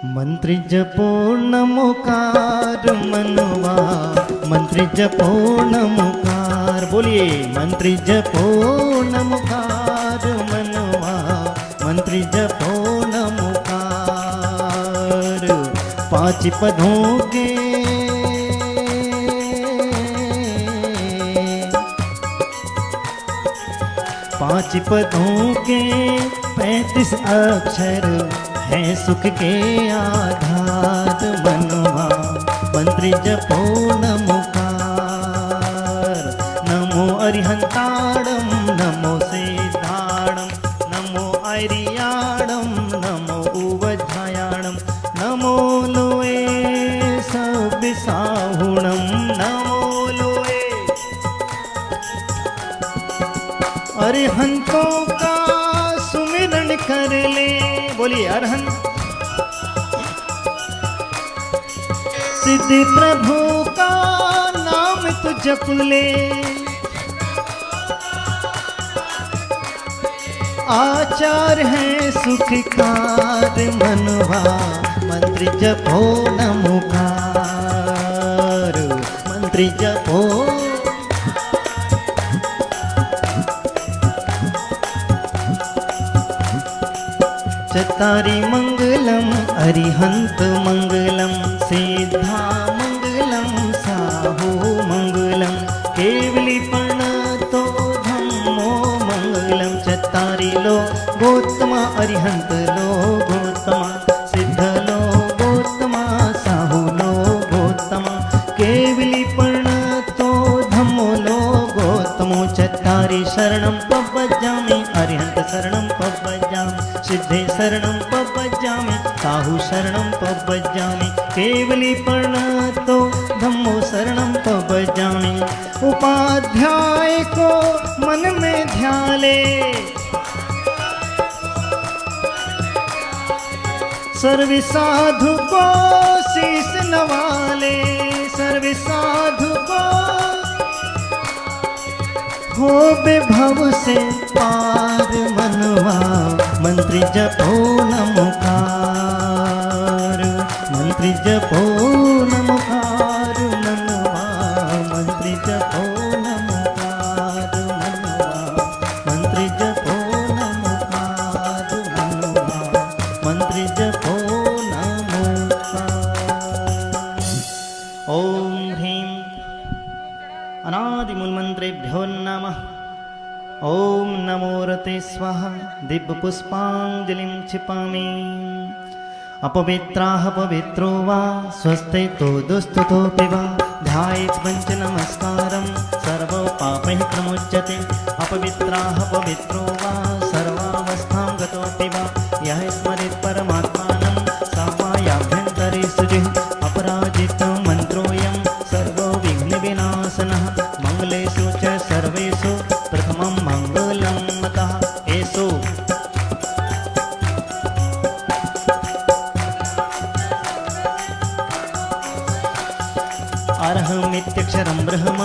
मंत्र जपो नमोकार मनवा, मंत्र जपो नमोकार, बोलिए मंत्र जपो नमोकार मनवा, मंत्र जपो नमोकार। 5 पदों के 5 पदों के 35 अक्षर हैं सुख के आधार मनवा, मंत्र जपो नमोकार। नमो अरिहंताणं नमो सिद्धाणं नमो ऐरियाणं नमो उवध्यायाणं नमो लोए सविसाहुणं नमो लोए। अरिहंतों का सुमिरन कर ले, बोलिए अरहंत। सिद्ध प्रभु का नाम तू जप ले, आचार है सुखकार मनवा, मंत्र जपो नमोकार, मंत्र जपो। चत्तारि मंगलम अरिहंत मंगलम, सिद्धा मंगलम साहू मंगलम, केवली प्रणतो धम्मो मंगलम। चत्तारि लो गोत्तमा अरिहंत लो गोत्तमा, सिद्ध लो गोत्तमा साहू लो गोत्तमा, केवली प्रणतो धम्मो लो गोत्तमो। चत्तारि शरणं पवज्जामि अरिहंत शरणं पवज्जामि, सिद्धे शरणं पवज्जामि साहू शरणं पवज्जामि, केवली प्रणतो धम्मो शरणं पवज्जामि। उपाध्याय को मन में ध्यान ले, सर्व साधु को शीश नवाले, सर्व साधु को हो विभव से पार मनवा, मंत्र जपो नमोकार, मंत्र जपो नमोकार मनवा, मंत्र जपो नमोकार मनवा, मंत्र जपो नमोकार मनवा, मंत्र जपो नमोकार। ओम ह्रीं अनादि मूलमंत्रेभ्यो नमः। ओम नमो रते स्वाहा, दिव्य पुष्पांजलिं क्षिपामि। अपवित्राः पवित्रो वा स्वस्ते तो दुस्तुतोऽपि वा, ध्यायेत् पञ्च नमस्कारं सर्वपापैः प्रमुच्यते। अपवित्राः पवित्रो वा सर्वावस्थां गतोऽपि वा, यः स्मरेत् परमात्मानं सामायाभ्यन्तरे शुचिः। अपराजितो मन्त्रोऽयं सर्वविघ्नविनाशनः, मंगलेषु च सर्वेषु प्रथमं मंगलं मतः। एषो अरहमित्यक्षरं ब्रह्म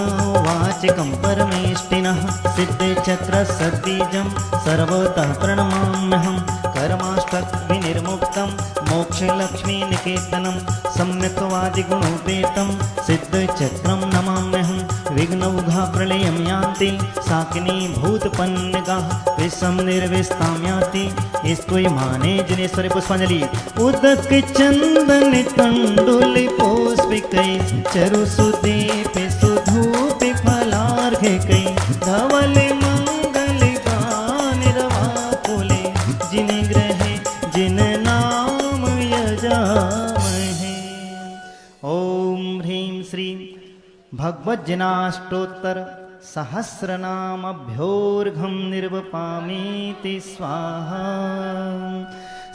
वाचिकं परमेष्टिनः, सिद्धचक्रसद्बीजं सर्वतः प्रणमाम्यहं। कर्माष्टक विनिर्मुक्तं मोक्षलक्ष्मीनिकेतनं, सम्यक्वादिगुणोपेतं सिद्धचक्रं नमाम्यहं। विघ्नौघा प्रलयं यान्ति साकिनी भूतपन्नगाः, विषं निर्विस्तां याति स्तूयमाने जिनेश्वरे। पुष्पांजलि। उदक चंदन तंडुल पुष्पिकै, चरुसुदीप सुधूप फलार्घ्यकै, धवल मंगल गान रवाकुले, जिन ग्रहे जिन नाम यजामहे। ओम ह्रीं श्रीं भगवज्जनाष्टोत्तर सहस्रनामभ्योर्घं निर्वपामीति स्वाहा।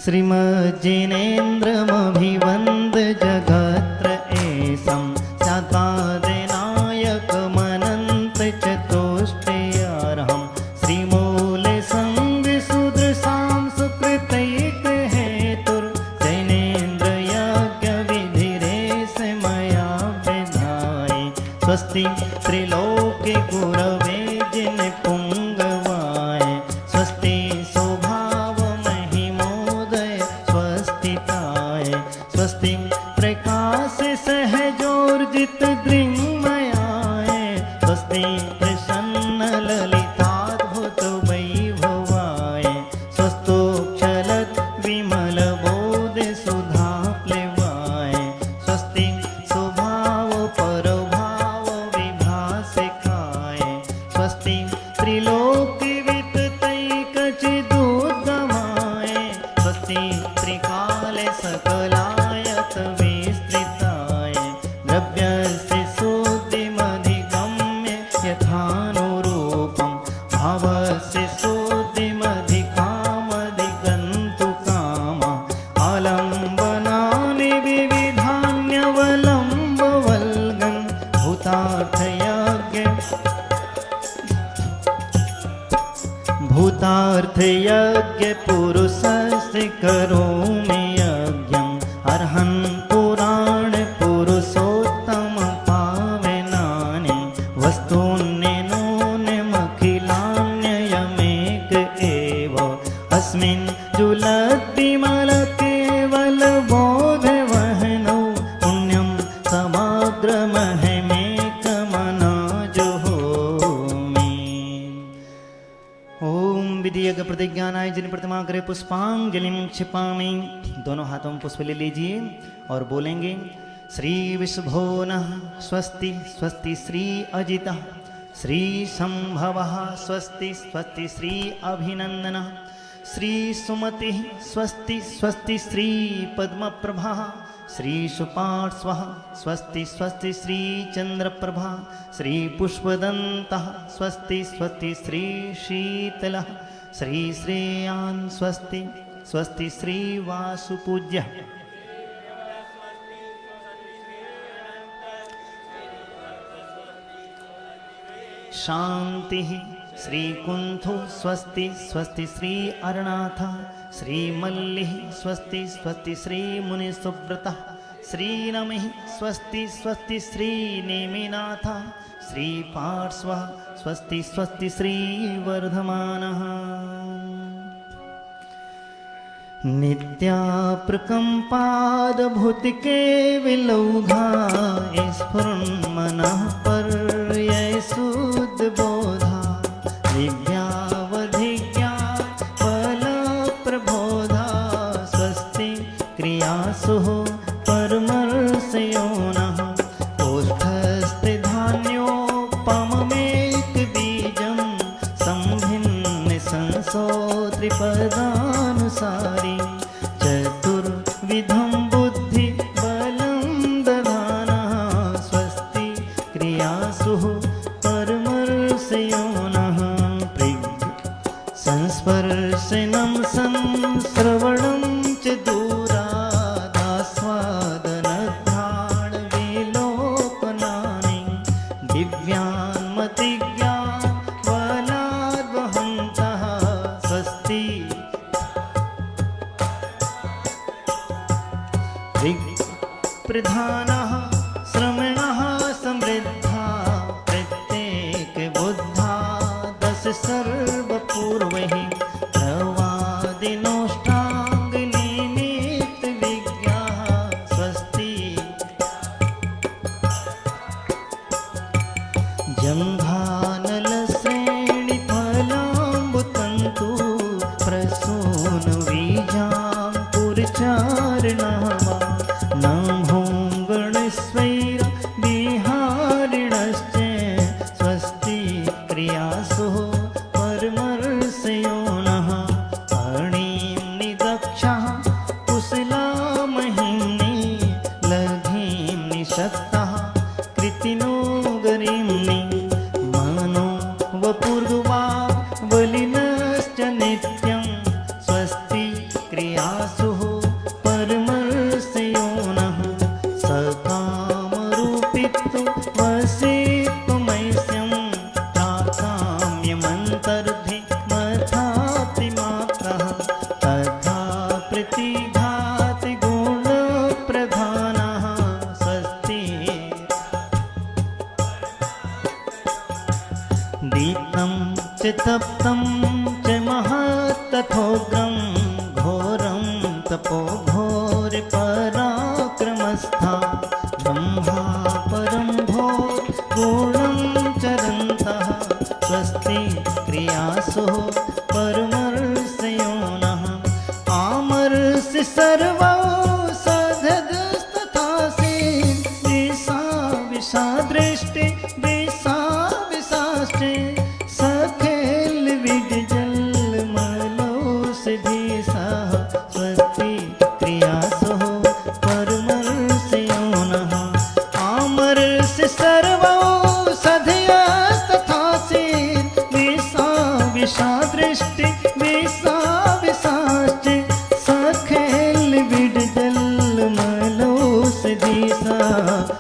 श्रीमज्जिनेन्द्रमभिवन्द जगत्र एषं स्यात्पादनायकमनन्त चतुष्टयार्हं। श्रीमूलसंविशुद्रसां सुकृतैकहेतुर्जैनेन्द्रयज्ञविधिरेष मया विधाय। स्वस्ति त्रिलोके गुरवे जिनपुङ्गवाय, स्वस्ति स्वभाव महिमोदय स्वस्तिताय। सकलायत विस्तृताय द्रव्यस्य शुद्धिमधिगम्य यथानुरूपं भावस्य शुद्धिमधिकामधिगन्तु कामा आलम्बनानि विविधान्यवलम्बवल्गन् भूतार्थयज्ञ पुरुषस्य करोमि यज्ञम् अर्हन् पुराण पुरुषोत्तम पावनानि वस्तून्यनोन्यमखिलान्ययमेक एव अस्मिन् जुलद्विमल केवल बोधवहनौ पुण्यं समग्रमहमेकमनाजुहोमि। ओम विधि यज्ञ प्रतिज्ञानाय जिन प्रतिमा करे पुष्पांजलिं क्षिपामि। दोनों हाथों में पुष्प ले लीजिए और बोलेंगे श्री विशुभो नः स्वस्ति स्वस्ति श्री अजितः श्री संभवः स्वस्ति स्वस्ति श्री अभिनंदनः श्री सुमतिः स्वस्ति स्वस्ति श्री पद्मप्रभा श्री सुपार्श्वः स्वस्ति स्वस्ति श्री चंद्रप्रभा श्री पुष्पदन्तः स्वस्ति स्वस्ति श्री शीतलः श्री श्रेयान् स्वस्ति स्वस्ति श्री वासुपूज्यः शांति श्री कुंथु स्वस्ति स्वस्ति श्री अरनाथ श्री मल्लिः स्वस्ति स्वस्ति श्री मुनिसुव्रतः श्री नमिः स्वस्ति स्वस्ति श्री नेमिनाथ श्री पार्श्वः स्वस्ति स्वस्ति श्री वर्धमानः। नित्याप्रकम्पादभूतिके विलौघा स्फुरन्मनः पर्ययसुद्बोधा दिव्यावधिज्ञा फलप्रबोधा स्वस्ति क्रियासु परमर्षयोनः ओष्ठस्ते धान्योपममेकबीजं संभिन्न संसो त्रिपदानुसारी चतुर्विधं बुद्धिबलं दधानः स्वस्ति क्रियासु परमर्षयोनः संस्पर्शनं संश्रवणं च दूरादास्वादनघ्राणविलोकनानि दिव्यान्मतिज्ञानवनाद्वहन्तः स्वस्ति प्रधानः श्रमणः समृद्धा प्रत्येक बुद्धा दश सर्वपूर्वैः प्रवादिनोष्टाङ्गनिमित्त विज्ञाः स्वस्ति जङ्घानलश्रेणिफलाम्बुतन्तु प्रसूनबीजाङ्कुरचारिणः वा नमो गणेश्वैर विहारिणश्च स्वस्ति क्रियासु परमर्षयोनः अणिं निदक्षः कुशलामहिम्नि लघिं निशक्तः कृतिनो गरिम्नि मनो वपुर्वा बलिनश्च नित्यं स्वस्ति क्रियासु परमर्षयोनः सकामरूपित्व वसित्वमैस्यं प्राकाम्यमन्तर्धिमथातिमात्रः तथा प्रतिघाति गुणप्रधानः स्वस्ति दीप्तं च तप्तं च महत्तथोग्रं घोरं तपो घोर पराक्रमस्था ब्रह्मा परं भो गुणं चरन्तः स्वस्ति क्रियासु परमर्षयोनः आमर्षि सर्वौ सधस्तथासि दिशा विषादृष्टि विषा विशाष्टे सखेल विजल मलो सिधिसः स्वस्ति क्रियासु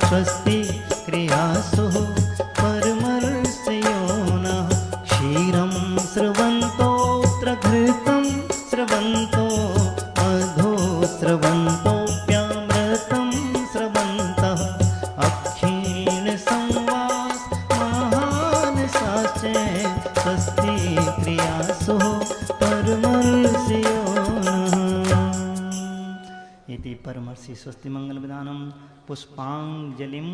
स्वस्ति क्रियासु परमर्षयो नः क्षीरं स्रवन्तोऽत्र घृतं स्रवन्तो मधो स्रवन्तोऽप्यामृतं स्रवन्तः अक्षीण संवास महान् साचे स्वस्ति क्रियासु परमर्षयो नः। इति परमर्षि स्वस्ति मंगल विधानम पुष्पांजलिम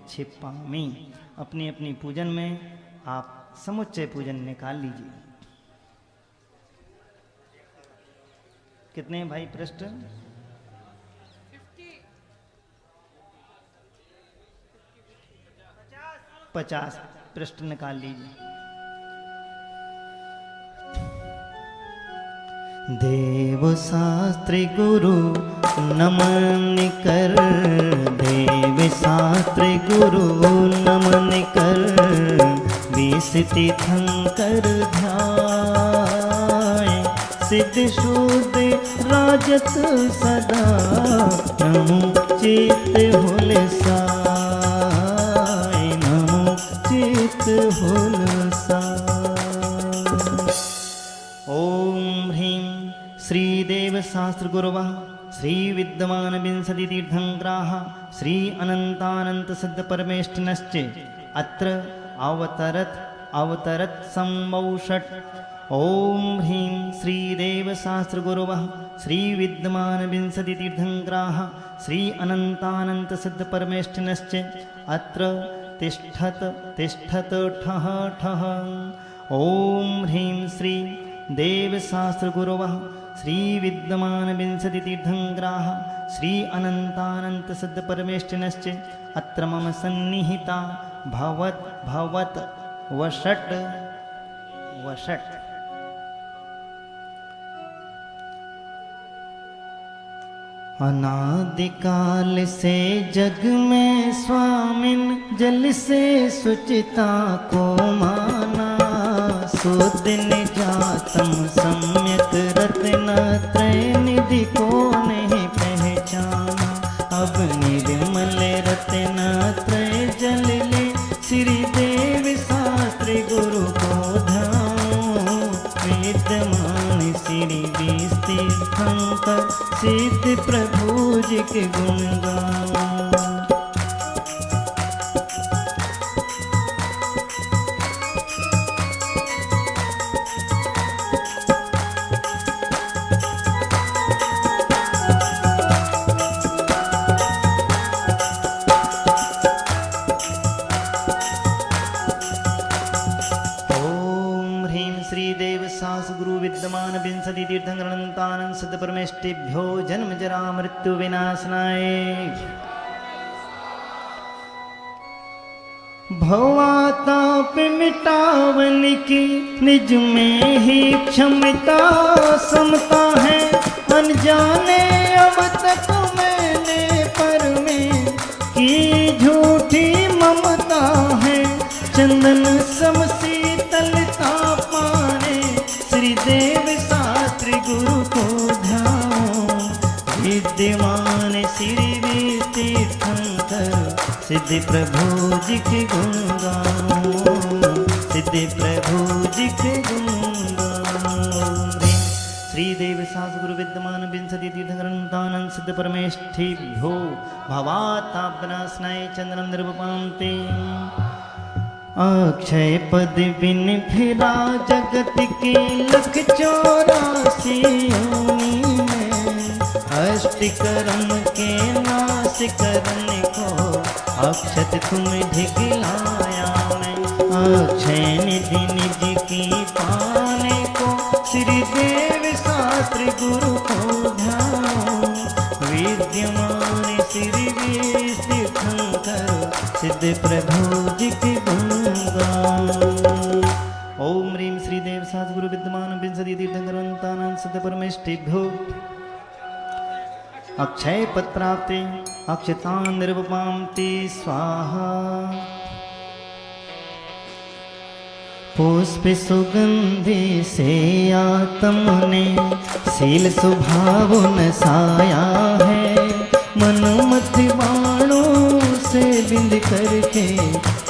क्षिपामि। अपनी अपनी पूजन में आप समुच्चय पूजन निकाल लीजिए। कितने भाई पृष्ठ? 50 पृष्ठ निकाल लीजिए। देव शास्त्री गुरु नमन कर, देव शास्त्री गुरु नमन कर, विसिति थंकर ध्याय, सिद्ध शुद्ध राजत सदा, नमो चित हुलसाय, नमो चित हुलसाय। ओम ह्रीं श्रीदेव शास्त्र गुरुवः श्री विद्यमान विंशति तीर्थंकराः श्री अनंतानंत सिद्ध परमेष्ठिनश्च अत्र अवतरत संवौषट्। ओम ह्रीं श्रीदेव शास्त्र गुरुवः श्री विद्यमान विंशति तीर्थंकराः श्री अनंतानंत सिद्ध परमेष्ठिनश्च अत्र तिष्ठत ठः ठः। ओम ह्रीं श्री देव शास्त्र गुरुवः श्री विद्यमान विंशति तीर्थंकराः श्री अनंतानंत सिद्ध परमेष्ठिनश्च अत्र मम सन्निहिता भवत वषट्। अनादिकाल से जग में स्वामिन जल से सुचिता को माना, सुदिन जातम सम्यक रत्नत्रय निधि को नहीं पहचाना। अब निर्मल रत्नत्रय जल ले श्री देव शास्त्री गुरु को ध्याओ, विद्यमान श्री तीर्थंकर सिद्ध प्रभु जी के गुण गाओ। विद्यमान विंशति तीर्थंकरानंतानंद सिद्ध परमेष्ठिभ्यो जन्म जरा मृत्यु विनाशनाय। भवताप मिटावन की निज में ही क्षमता समता है, अनजाने अब तक मैंने पर में की झूठी ममता है। चंदन सम शीतलता पाने श्री देव शास्त्री गुरु को ध्याओ, विद्यमान श्री तीर्थंकर सिद्ध प्रभु जी के गुण गाओ, सिद्ध प्रभु जी के गुण गाओ। श्री देव शास्त्र गुरु विद्यमान विंशति तीर्थंकरानंतानंद सिद्ध परमेष्ठिभ्यो भवातापनाशनाय चंद्रम निर्वपान्ते। अक्षय पद बिन फिरा जगत के लख 84 योनि में, अष्ट कर्म के नाश करने को अक्षत तुम ढिकलाया मैं। अक्षय निधि निज की पाने को श्री देव शास्त्री गुरु को ध्याओ, विद्यमान श्री तीर्थंकर सिद्ध प्रभु जी के गुण गाओ। ओम ह्रीं श्री देव शास्त्र गुरु विद्यमान विंशति तीर्थंकरानंतानंद सिद्ध परमेष्ठिभ्यो अक्षय पद प्राप्ति अक्षतां निर्वपान्ति स्वाहा। पुष्प सुगंधि से आत्म ने शील स्वभाव नसाया है, मन मत बाणों से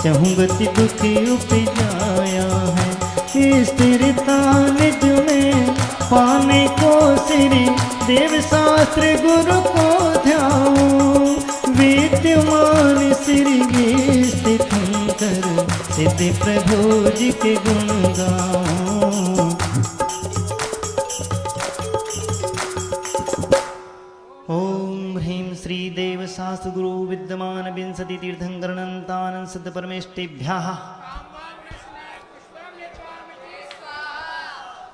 चहुंगति दुखी उपजाया है। स्थिरता निज में पाने को श्री देव शास्त्र गुरु को ध्याऊं, विद्यमान श्री स्थित कर सिद्ध प्रभु जी के गुण गाऊं। ओम ह्रीं श्री देव शास्त्र गुरु विद्यमान विंशति तीर्थंकरणंतानं सिद्ध परमेष्टिभ्यः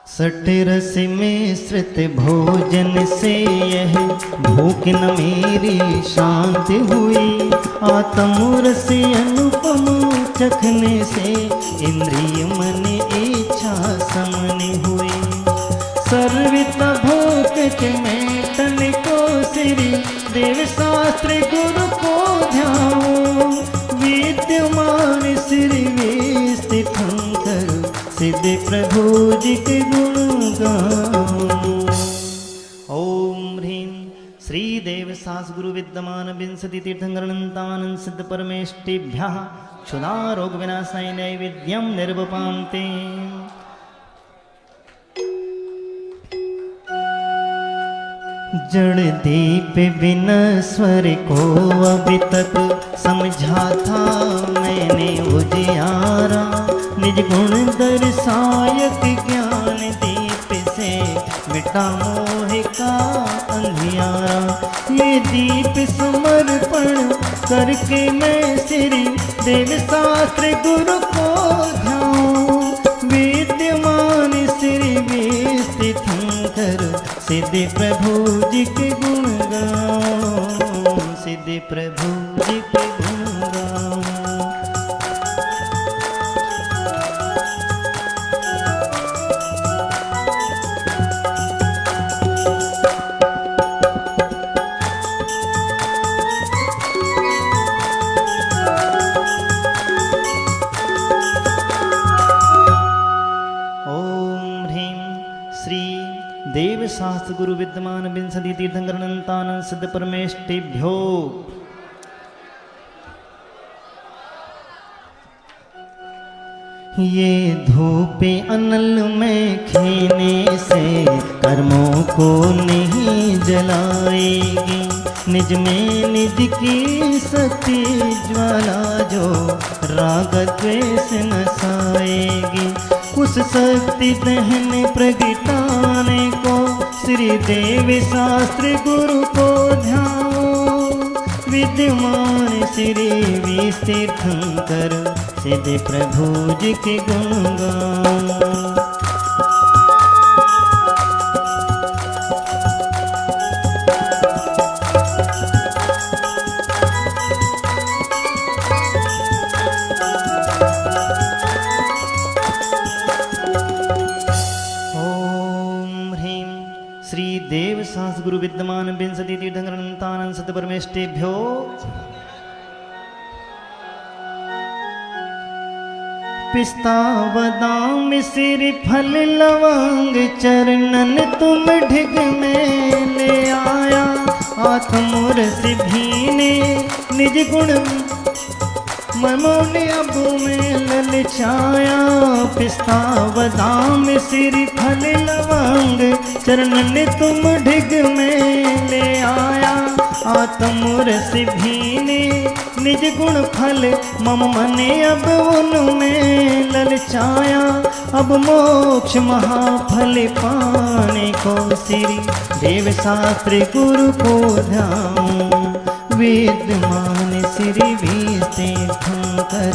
सठ रस में श्रुत भोजन से यह भूख न मेरी शांत हुई, आत्म रस अनुपम चखने से इंद्रिय मन इच्छा समन हुई। सर्वित भूख में तन को श्री देव शास्त्र गुरु को ध्याऊं, विद्यमान श्री स्थित कर सिद्ध प्रभु जी के गुण गाऊं। ओम ह्रीं श्री देव शास्त्र गुरु विद्यमान विंशति तीर्थंकरणंतानं सिद्ध परमेष्टिभ्यः क्षुधा रोग विनाशाय नैवेद्यं निर्वपान्ते। जड़ दीप बिना स्वर को अभी तक समझा था मैंने उजियारा, निज गुण दर्शायक ज्ञान दीप से मिटा मोह का अंधियारा। ये दीप समर्पण करके मैं श्री देव शास्त्र गुरु को ध्याऊं, विद्यमान श्री स्थित कर सिद्ध प्रभु जी के गुण गाऊं, सिद्ध प्रभु जी के गुण गाऊं। देव शास्त्र गुरु विद्यमान विंशति तीर्थंकरणंतानं सिद्ध परमेष्टिभ्यो ये धूप अनल में खीने से कर्मों को नहीं जलाएगी, निज में निज की शक्ति ज्वाला जो राग द्वेष नसाएगी। उस शक्ति दहन प्रगटाने को श्री देव शास्त्र गुरु को ध्याओ, विद्यमान श्री विस्तीर्थंकर सिद्ध प्रभु जी के गुण गाऊं। देव शास्त्र गुरु विद्यमान विंशति तीर्थंकरणंतानं सिद्ध परमेष्टिभ्यो पिस्ता बादाम सिर फल लवंग चरणन तुम ढिग में ले आया, आत्मरस भीने निज गुण मनोने अब में ललचाया। पिस्ता बादाम सिर फल लवंग चरणन तुम ढिग में ले आया, आत्मरस भीने निज गुण फल मम मने अब उनमें ललचाया। अब मोक्ष महाफल पाने को श्री देव शास्त्र गुरु को ध्याऊं, विद्यमान श्री विस्तीर्थंकर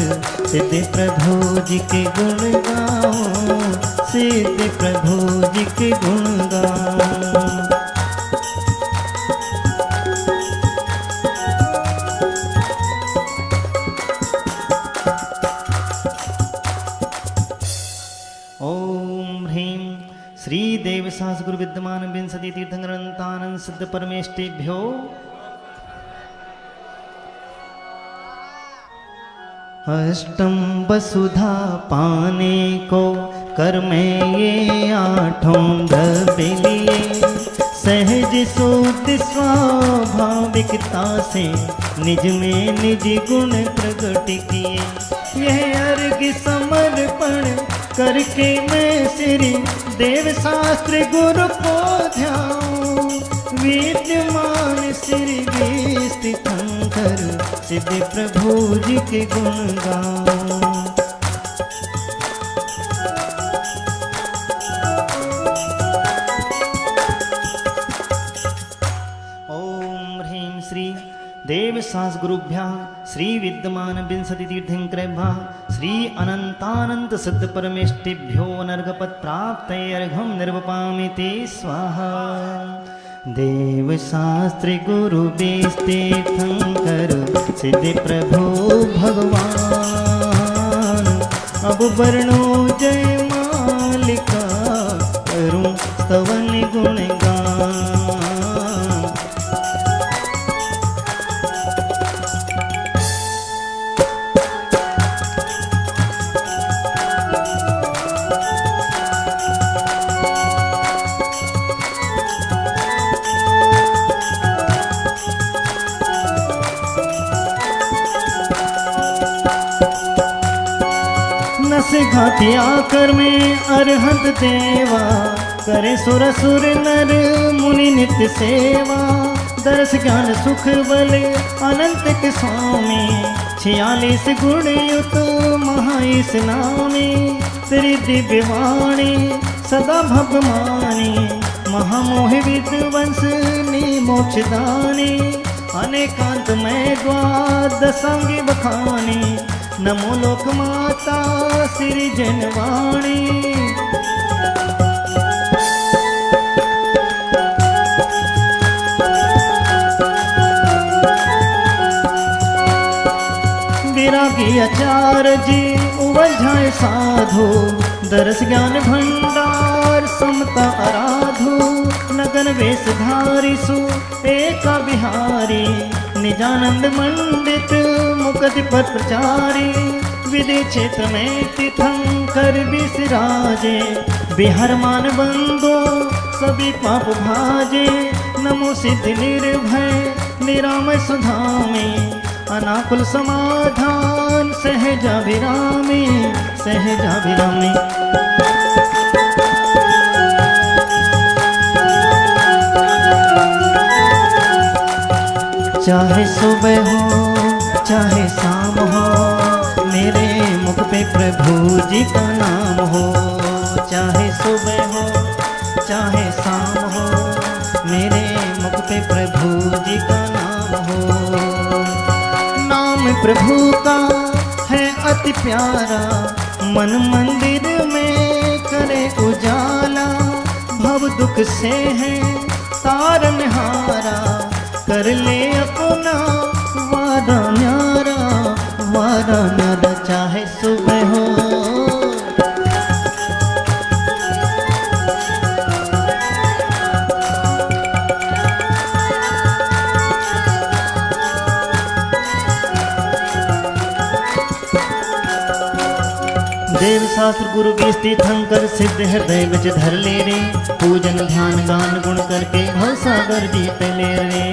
सिद्ध प्रभु जी के गुण गाऊं, सिद्ध प्रभु जी के गुण गाऊं। ओम ह्रीं श्री देव शास्त्र गुरु विद्यमान विंशति तीर्थंकरणंतानं सिद्ध परमेष्टिभ्यो अष्टम वसुधा पाने को कर में ये आठों दबे लिए, सहज सूत स्वाभाविक मौलिकता से निज में निज गुण प्रकट किए। यह अर्घ समर्पण करके मैं श्री देव शास्त्र गुरु को ध्याऊं। विद्यमान श्री तीर्थंकर सिद्ध प्रभु जी के गुण गाऊं। देव सास गुरुभ्या श्री विद्यमान विंशति तीर्थंकरेभ्यः श्री अनंतानंत सिद्ध परमेष्टिभ्यो नर्गपत् प्राप्तैर्घं निर्वपामि ते स्वाहा। देव शास्त्री गुरु तीर्थंकर सिद्ध प्रभु भगवान अब वर्णो जय मालिका करूं स्तवन गुणगान। घाति आकर में अरहंत देवा करे सुर सुर नर मुनि नित्य सेवा। दर्श ज्ञान सुख बल अनंत के स्वामी 46 गुण युत महाईस नामी। तेरी दिव्य वाणी सदा भगवानी महामोह विद्वंस नी मोक्षदानी। अनेकांत में द्वादशांगी बखानी नमो लोक माता श्री जनवाणी। विरागी आचार्य जी उवझाए साधु दरस ज्ञान भंडार समता आराधु। नगन वेशधारी सु एका बिहारी निजानंद मंडित मुकति पद प्रचारी। विधि क्षेत्र में तीर्थंकर विसिराजे बिहार मान बंदो सभी पाप भाजे। नमो सिद्ध निर्भय निरामय सुधामे अनाकुल समाधान सहजाभिरामी सहजाभिरामी। चाहे सुबह हो चाहे शाम हो मेरे मुख पे प्रभु जी का नाम हो। चाहे सुबह हो चाहे शाम हो मेरे मुख पे प्रभु जी का नाम हो। नाम प्रभु का है अति प्यारा मन मंदिर में करे उजाला। भव दुख से है तारनहारा कर ले अपना वादा न्यारा वादा न्यारा। चाहे सुबह हो देव शास्त्र गुरु बीस तीर्थंकर सिद्ध हृदय विच धर ले रे। पूजन ध्यान गान गुण करके भव सागर जीत ले रे।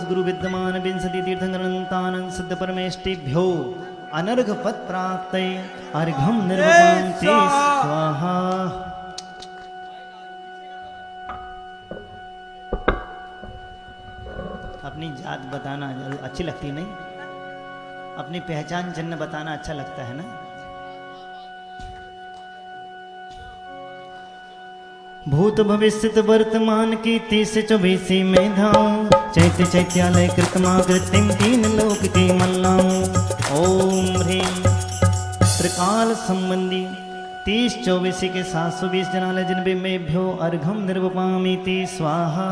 गुरु विद्यमान विंशति तीर्थंकर अनंतानंद सिद्ध परमेष्टिभ्यो अनर्घ पद प्राप्त अर्घम निर्वपामि ते स्वाहा। अपनी जात बताना अच्छी लगती नहीं? अपनी पहचान चिन्ह बताना अच्छा लगता है ना? भूत भविष्य वर्तमान की 30-24 में धाऊं। चैत्य चैत्यालय कृतमा कृतिम 3 लोक की मल्लाऊं। ओम ह्रीं त्रिकाल संबंधी 30-24 के 720 जनालय जिनबे में भ्यो अर्घम निर्वपामि ते स्वाहा।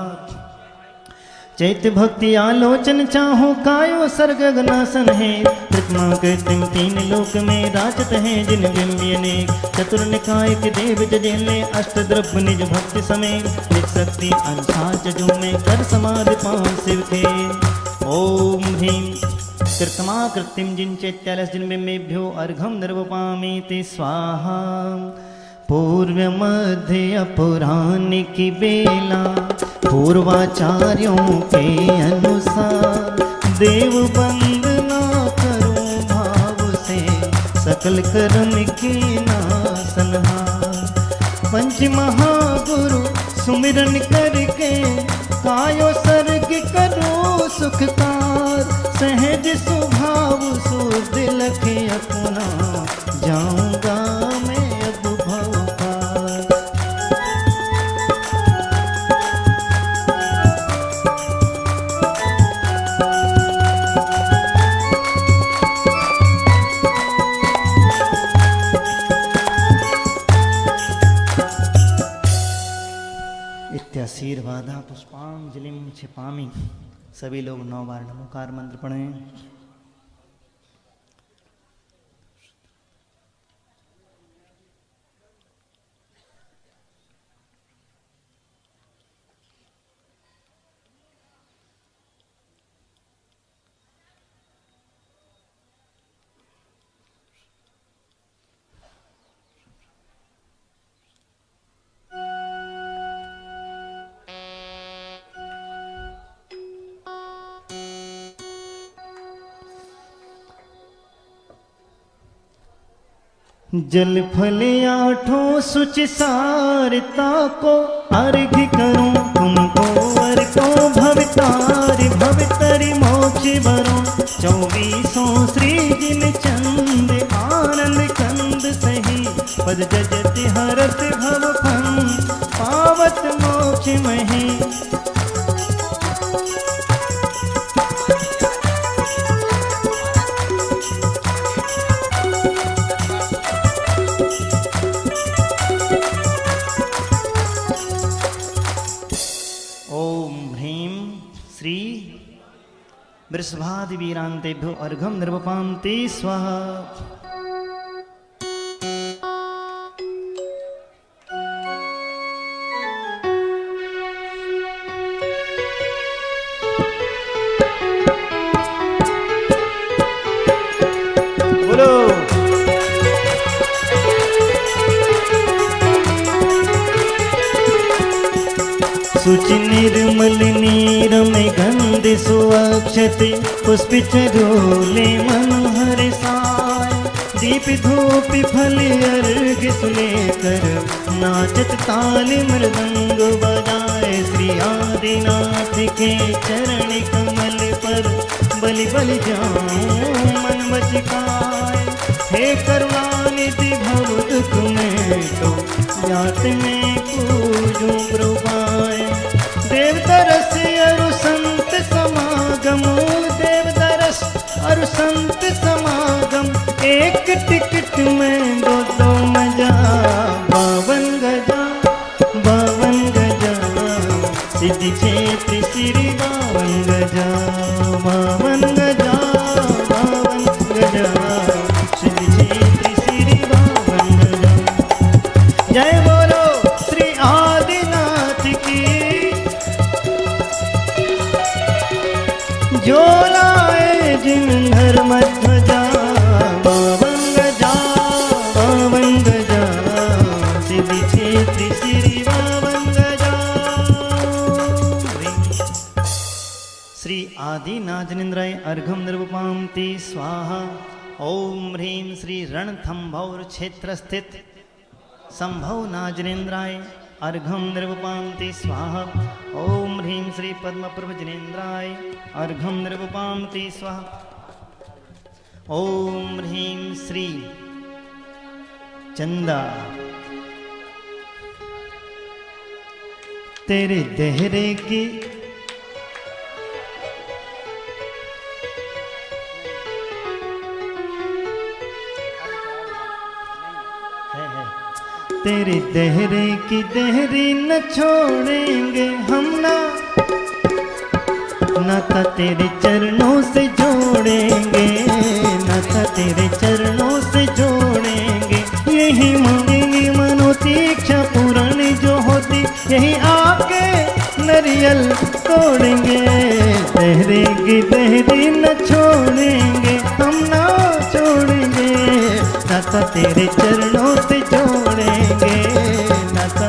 चैत्य भक्ति आलोचन चाहो कायो सर्ग गनासन है। कृतमा कृतिम 3 लोक में राजत है जिन बिंबियने। चतुर निकाय के देव जजेले अष्ट द्रव्य निज भक्ति समय। निज शक्ति अनुसार जजू में कर समाधि पान शिव के। ओम ह्रीं कृत्मा कृत्तिम जिन्चैत्यालस्जिन्बिम्बेभ्यो अर्घं निर्वपामीति स्वाहा। पूर्व मध्य पौराणिक बेला पूर्वाचार्यों के अनुसार देव वंदना करो भाव से सकल कर्म के नासनहार। पंच महागुरु सुमिरन करके कायो सर्ग करो सुखकार। सहज स्वभाव सुध लखे अपना जाऊंगा मैं अब भवपार। इत्याशीर्वादा पुष्पांजलिं क्षिपामि। सभी लोग 9 बार नमोकार मंत्र पढ़ें। जल फल 8 शुच सारता को अर्घ करूं तुमको वर को भवतार भवतरि मोक्ष वरों। 24 श्री जिन चंद आनंद कंद सही पद जजति हरत भव फन पावत मोक्ष मही। वृषभादि वीरांतेभ्यो अर्घं निर्वपान्ति स्वाहा। बोलो शुचि निर्मल नीर में गंध सुअक्षत पुष्प चरोले मनोहर साय। दीप धूप फल अर्घ सुलेकर नाचत ताल मृदंग बजाए। श्री आदिनाथ के चरण कमल पर बलि बलि जाऊं मन बचकाए। हे करुणानिधि भव दुख में तो जात में पूजूं प्रभाए। देव दरस अरु संत समागम देव दरस अरु संत समागम। एक टिकट में दो मजा 52 गजा सिद्धि क्षेत्र श्री 52 गजा 52 गजा 52 गजा सिद्धि क्षेत्र श्री 52 गजा। जय बोलो श्री आदिनाथ की जो लाए जिन धर्म ध्वजा। 52 गजा 52 गजा सिद्धि क्षेत्र श्री 52 गजा। श्री आदिनाथनिंद्राय अर्घं निर्वपान्ति स्वाहा। ओम ह्रीं श्री रणथंभौर क्षेत्र स्थित संभव नाजनेन्द्राय अर्घं निर्वपान्ति स्वाहा। ओम ह्रीं श्री पद्मप्रभजनेन्द्राय अर्घं निर्वपान्ति स्वाहा। ओम ह्रीं श्री चंदा तेरे देहरे की तेरे देहरे की देहरी न छोड़ेंगे हम नाता तेरे चरणों से जोड़ेंगे। नाता तेरे चरणों से जोड़ेंगे। यही मांगेंगे मनोती इच्छा पूर्ण जो होती। यही आके नर नरियल तोड़ेंगे, तहरेगी तहरी न छोड़ेंगे, हम ना छोड़ेंगे, नाता तेरे चरणों से जोड़ेंगे, नाता।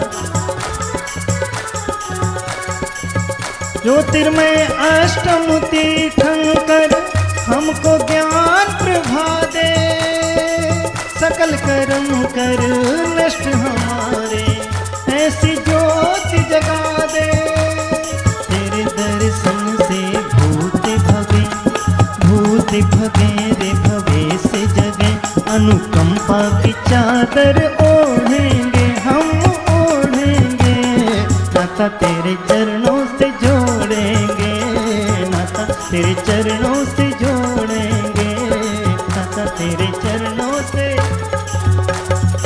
ज्योतिर्मय अष्टम तीर्थंकर हमको ज्ञान प्रभा दे, सकल कर्म कर नष्ट हमारे, ऐसी ज्योति जगा दे। तेरे दर्शन से भूत भगे रे भवे से जगे, अनुकंपा की चादर ओढ़ेंगे हम ओढ़ेंगे, नाता तेरे चरणों से जोड़ेंगे, नाता तेरे चरणों से जोड़ेंगे, नाता तेरे चरणों से।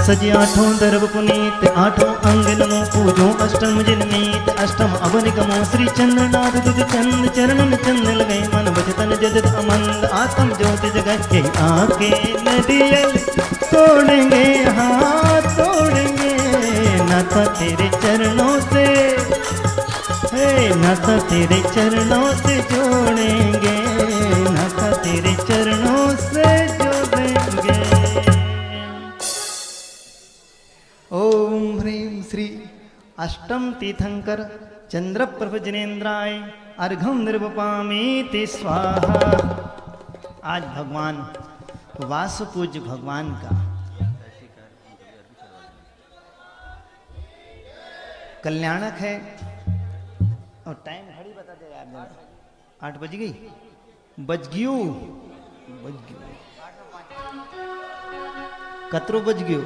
सजे आठों दर्भ पुनीत, आठों अंग नमो पूजो, अष्टम जिनमीत, अष्टम अवन गमो, श्री चंद्रनाथ दुध चंद चरणन चंद लगे, मन बचतन जगत अमंग, आत्म ज्योति जगत के आके नरियल तोड़ेंगे, हाथ तोड़ेंगे, नाता तेरे चरणों से, नाता तेरे चरणों से जोड़ेंगे, नाता तेरे चरणों से जोड़ेंगे। ओम ह्रीं श्री अष्टम तीर्थंकर चंद्रप्रभ जिनेन्द्राय अर्घम निर्वपामीति स्वाहा। आज भगवान वासुपूज्य भगवान का कल्याणक है, और टाइम घड़ी बता दे यार, 8 बज गई, बज गयो कतरो बज गयो।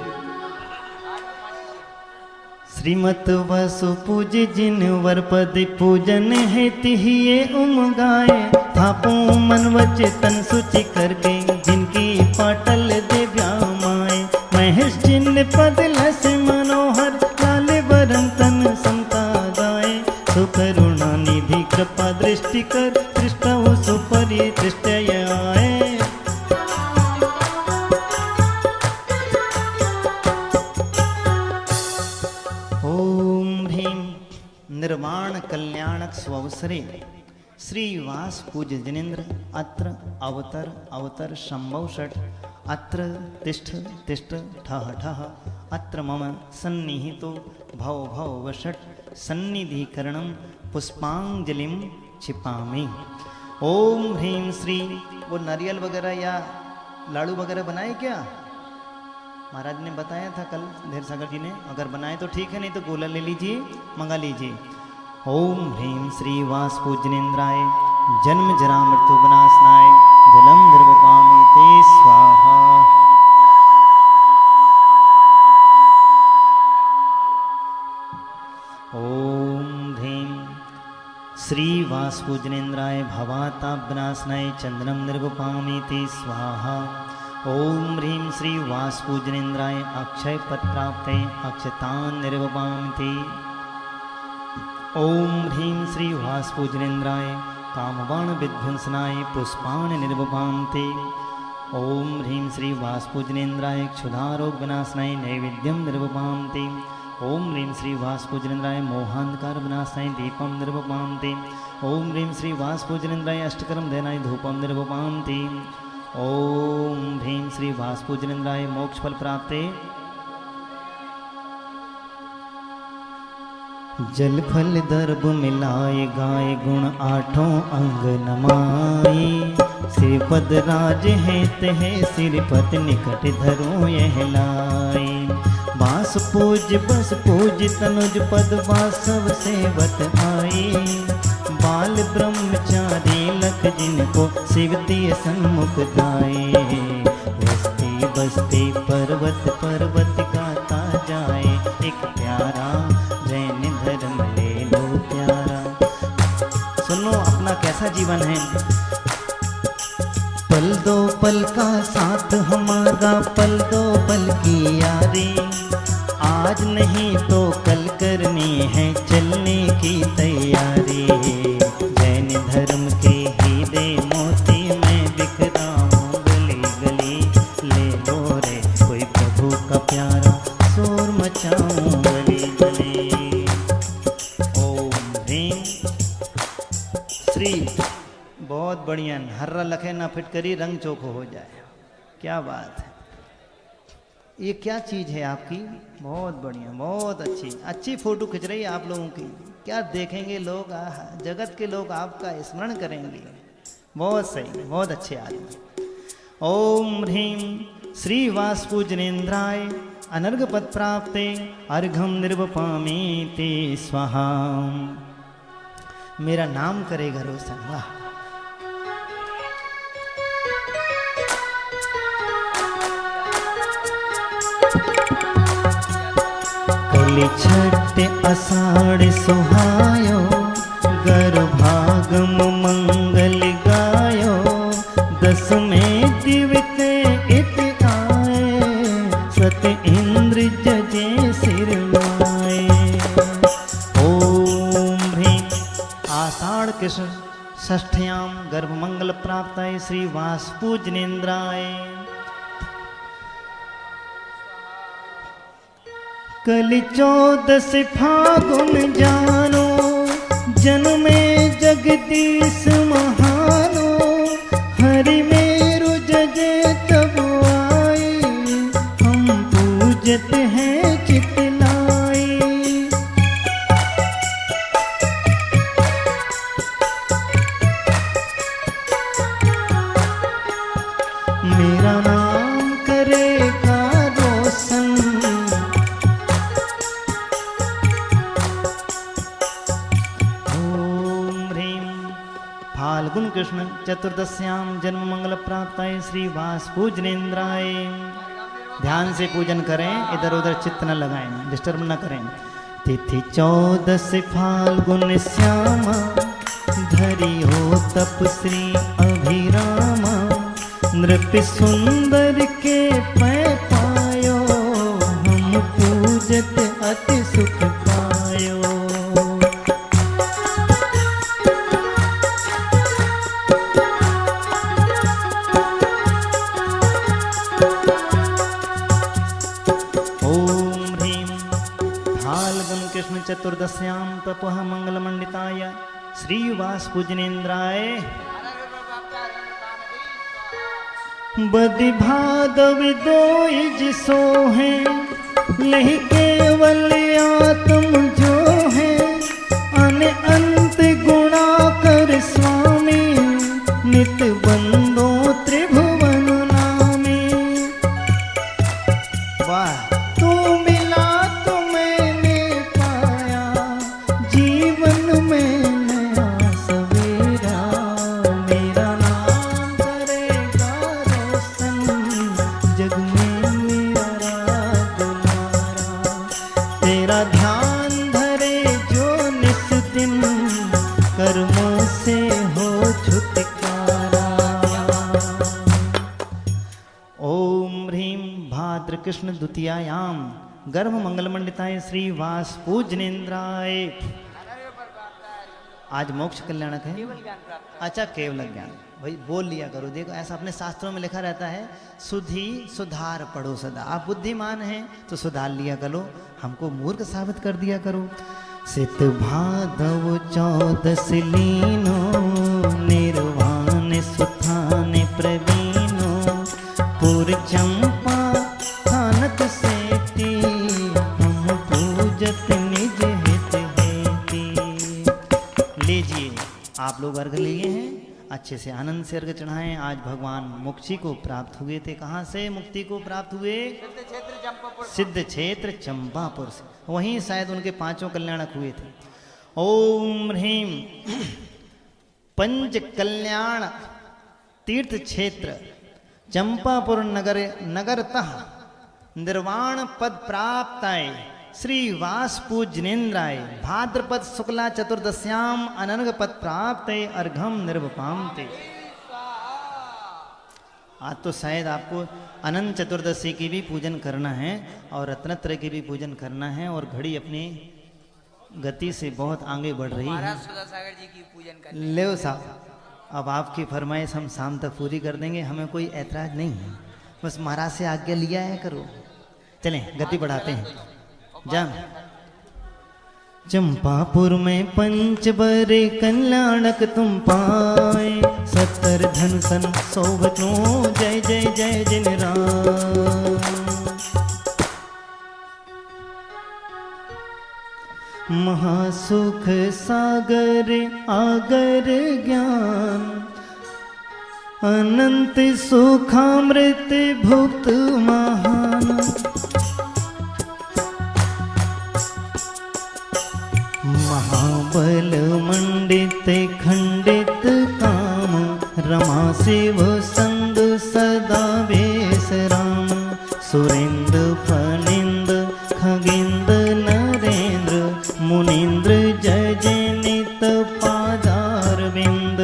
श्रीमत वसु पूज जिन वर पद पूजन है तिहिए उमगाए, थापो मन वच तन सुचि करके जिनकी पाटल दिव्या माए, महेश जिन पद लस मनोहर लाल वरन तन समता गाए, सुकरुणा निधि कृपा दृष्टि कर दृष्टौ सुपरि दृष्टय आए। निर्वाण कल्याणक स्ववसरे श्रीवास पूज्य जिनेन्द्र अत्र अवतर अवतर शंभव षट, अत्र तिष्ठ तिष्ठ ठह ठह, अत्र मम सन्निहितो भव भव वषट, सन्निधिकरणम पुष्पांजलिम छिपामि। ओम ह्रीं श्री। वो नारियल वगैरह या लाड़ू वगैरह बनाए क्या? महाराज ने बताया था कल, धीर सागर जी ने, अगर बनाए तो ठीक है, नहीं तो गोला ले लीजिए, मंगा लीजिए। ओम ह्रीं श्री वास पूजनेन्द्राय जन्म जरा मृत्यु विनाशनाय जलम द्रवपामीते स्वाहा। ओम ह्रीं श्री वास पूजनेन्द्राय भवाताप विनाशनाय चंद्रम निर्वपामीते स्वाहा। ओम ह्रीं श्री वास पूजनेन्द्राय अक्षय पद प्राप्ते अक्षतान निर्वपामीते। ओम ह्रीं श्री वास पूजनेन्द्राय कामबाण विध्वंसनाय पुष्पाण निर्वपान्ते। ओम ह्रीं श्री वास पूजनेन्द्राय क्षुधारोग विनाशनाय नैवेद्यम निर्वपान्ते। ओम ह्रीं श्री वास पूजनेन्द्राय मोहांधकार विनाशनाय दीपम निर्वपान्ते। ओम ह्रीं श्री वास पूजनेन्द्राय अष्टकर्म देनाय धूपम निर्वपान्ते। ओम ह्रीं श्री वास पूजनेन्द्राय मोक्ष फल प्राप्ते। जल फल दर्भ मिलाए गाय गुण आठों अंग नमाए। श्रीपद राज है तह सिरपत निकट धरो यह लाए। बास पूज बस पूज तनुज पद वासव सेवत आए। बाल ब्रह्मचारी लख जिनको शिवती सन्मुख गाए। बस्ती बस्ती पर्वत पर्वत गाता जाए। एक प्यारा जैन धर्म ले लो प्यारा। सुनो अपना कैसा जीवन है। पल दो पल का साथ हमारा, पल दो पल की यारी। आज नहीं तो कल करनी है चलने की तैयारी। जैन धर्म के हीरे मोती मैं बिखरा हूँ गली गली। ले लो रे कोई प्रभु का प्यारा, शोर मचाऊं गली गली। ओम ह्रीं हर्रा लखे ना फिटकरी रंग चोखो हो जाए। क्या बात है, ये क्या चीज़ है आपकी? बहुत बढ़िया, बहुत अच्छी फोटो खिंच रही है आप लोगों की। क्या देखेंगे लोग, जगत के लोग आपका स्मरण करेंगे। बहुत सही, बहुत अच्छे आदमी। ओम ह्रीं श्री वासपूजनेन्द्राय अनर्घ पद प्राप्ते अर्घम निर्वपामी ते स्वाहा। मेरा नाम करेगा रोशन। वाह, कली छठ अषाढ़ सुहायो गर्भागम मंगल गायो। दसवें दिवते इत आए सत इंद्र जजे सिर नाए। ओम ह्रीं आषाढ़ कृष्ण षष्ठ्याम गर्भ मंगल प्राप्ताय श्री वासपूजनेन्द्राय। कलि 14 फागुन जानो जन्मे जगदीश महानो। हरि मेरु जजे तब आए हम पूजत हैं चितलाई। मेरा नाम करेगा रोशन। फाल्गुन कृष्ण चतुर्दश्याम जन्म मंगल प्राप्ताय श्री वासपूजनेन्द्राय। ध्यान से पूजन करें, इधर उधर चित्त न लगाएं, डिस्टर्ब न करें। तिथि 14 फाल्गुन श्यामा धरी हो तप श्री अभिरामा। नृप सुंदर के पै पायो हम पूजत अति सुख पायो। चतुर्दश्याम तपः मंगलमंडिताय श्री वासपूजनेन्द्राय। बदि भादव दोइज सोहे लहि केवल आत्म जो है। अन अंत गुणा कर स्वामी नित बंदो त्रिभुवन नामे। वाह, तू मिला तो मैंने पाया जीवन में नया सवेरा। मेरा नाम करेगा रोशन जग में मेरा दुलारा। तेरा ध्यान धरे जो निस दिन कर्मों से हो छुटकारा। ओम ह्रीं भाद्र कृष्ण द्वितीयायाम गर्भ मंगलमंडिताय श्री वासपूजनेन्द्राय। आज मोक्ष कल्याणक है। अच्छा, केवल ज्ञान भाई बोल लिया करो। देखो ऐसा अपने शास्त्रों में लिखा रहता है, सुधी सुधार पढ़ो सदा। आप बुद्धिमान हैं तो सुधार लिया करो, हमको मूर्ख साबित कर दिया करो। सित भादव 14 लीनो निर्वाण सुथान प्रवीणो। पुर चंपा थानत सेती हम पूजत निज हित हेती। लीजिए, आप लोग अर्घ लिए हैं, अच्छे से आनंद से अर्घ चढ़ाएं। आज भगवान मुक्ति को प्राप्त हुए थे। कहाँ से मुक्ति को प्राप्त हुए? सिद्ध क्षेत्र चंपापुर से। वहीं शायद उनके 5 कल्याणक हुए थे। ओम ह्रीं पंच कल्याण तीर्थ क्षेत्र चंपापुर नगरतः निर्वाण पद प्राप्ताय श्री वासपूजनेन्द्राय। भाद्रपद शुक्ला चतुर्दश्याम अनर्घ पद प्राप्ते अर्घम निर्वपामते। आज तो शायद आपको अनंत चतुर्दशी की भी पूजन करना है और रत्नत्रय की भी पूजन करना है। और घड़ी अपनी गति से बहुत आगे बढ़ रही है। सागर जी की पूजन कर ले साहब, अब आपकी फरमाइश हम शाम तक पूरी कर देंगे, हमें कोई ऐतराज नहीं है। बस महाराज से आज्ञा लिया है करो। चलें गति बढ़ाते हैं। जान चंपापुर में पंचबर कल्याणक तुम पाए। सत्तर धन सन सौभनो जय जय जय जिन राम। महासुख सागर आगर ज्ञान अनंत सुखामृत भुक्त महान। महाबल मंडित खंडित काम रमा शिव संग सदा वेश राम। सुरेंद्र फणिंद्र खगेंद्र नरेंद्र मुनीन्द्र जय जय नित पादार विंद।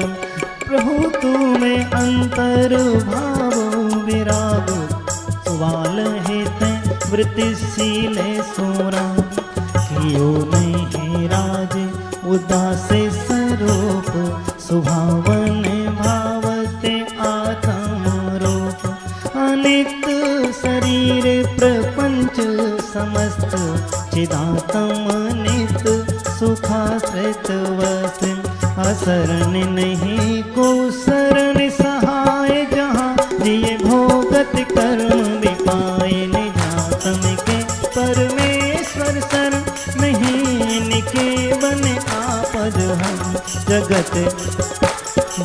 प्रभु तुम्हें अंतर भाव विराग सुवाल हित वृत्तिशील सोरा। कियो नहीं राज उदास स्वरूप सुभावन भावते आत्म रूप। अनित शरीर प्रपंच समस्त चिदात्म नित सुखाश्रित वस। असरण नहीं को शरण सहाय जहाँ जिये भोगत कर्म विपाय। निजातम के परमेश्वर शरण नहीं निके बन आपद हम। जगत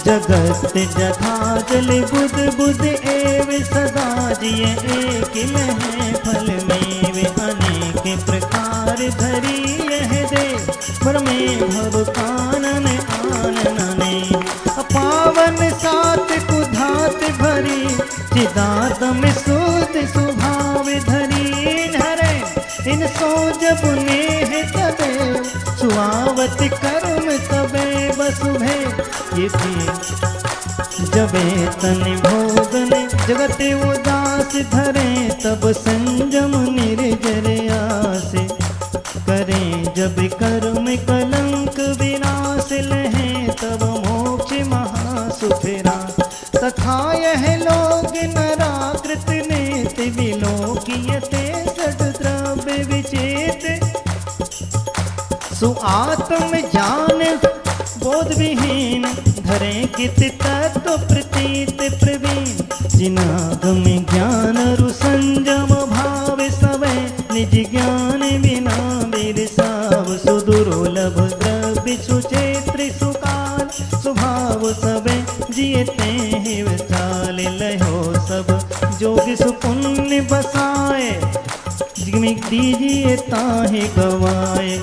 जगत जथा जल बुध बुध एव सदा जिये एक लहे फल में वे। अनेक प्रकार धरी यह दे भ्रमे भव कानन आनने। पावन सात कुधात भरी चिदातम शुद्ध स्वभाव धरी। हरे इन सो जब नेह तबे सुआवत कर्म तबे बसुभे। ये जबे तन भोगन जगत उदास धरे तब संजम निर्जर आसे। करें जब कर्म कलंक विनाश लहे तब मोक्ष महासुफेरा। तथा यह लोग नराकृत नेत विलोकियते सद द्रव्य विचेत। सुआत्म ज्ञान बोध विहीन धरे कित तत्व प्रतीत प्रवीण। जिनागम ज्ञान रुसंजम भाव सवै निज ज्ञान बिना बिरसाव। सुदुर्लभ द्रव्य सुचेत्र सुकाल स्वभाव सवै जियते हिव चाल। लहो सब जोग सुपुण्य बसाए जिमिक दीजिए ताहे गवाए।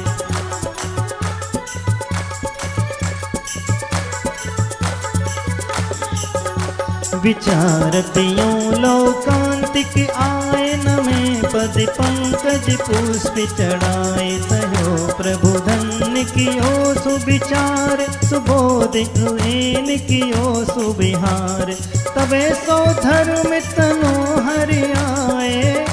विचारत यों लोकांतिक आयन में पद पंकज पुष्प चढ़ाए। सहो प्रभु धन्य कियो सुविचार सुबोध हुएन कियो सुविहार। तबे सो धर्म तनो हरि आए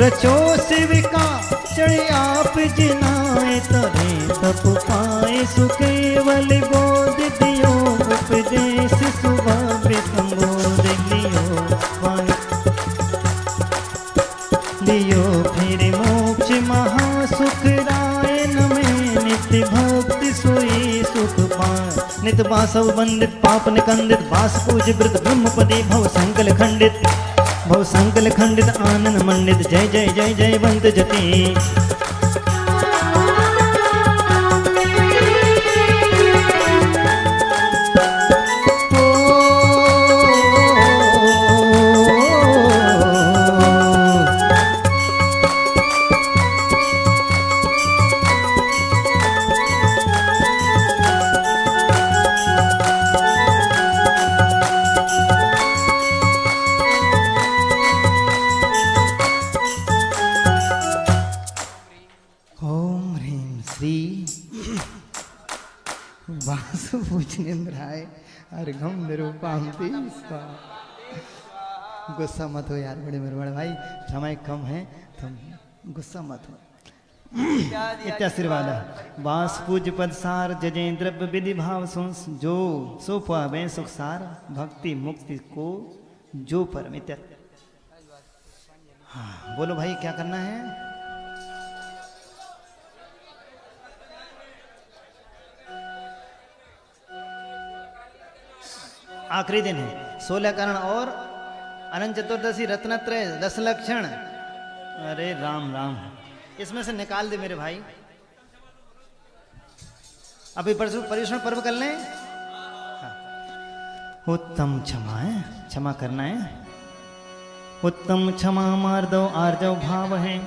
रचो शिव का चढ़े आप जिनाए। तरे तप पाए सुकेवल गोद दियो उपदेश सुभव्य संबोध लियो दियो। फिर मोक्ष महासुख रायन में नित्य भक्ति सोई सुख पाए। नित बासव बंदित पाप निकंदित बास पूज वृत ब्रह्मपदी भव संकल खंडित। भव संकल खंडित आनंद मंडित जय जय जय जय वंद जति। पूजनेन्द्राय अर्घम निरूपांति। गुस्सा मत हो यार, बड़े मेरे बड़े भाई, समय कम है, तुम गुस्सा मत हो। इत्याशीर्वाद वास पूज्य पद सार जजें द्रव्य विधि भाव सुंस जो सो पावे सुख सार भक्ति मुक्ति को जो परम। हाँ बोलो भाई क्या करना है? आखिरी दिन है। 16 करण और अनंत चतुर्दशी रत्नत्रय 10 लक्षण। अरे राम राम, इसमें से निकाल दे मेरे भाई। अभी पर्युषण पर्व कर लें। हाँ। उत्तम क्षमा है, क्षमा करना है। उत्तम क्षमा मार्दव आर्जव भाव है,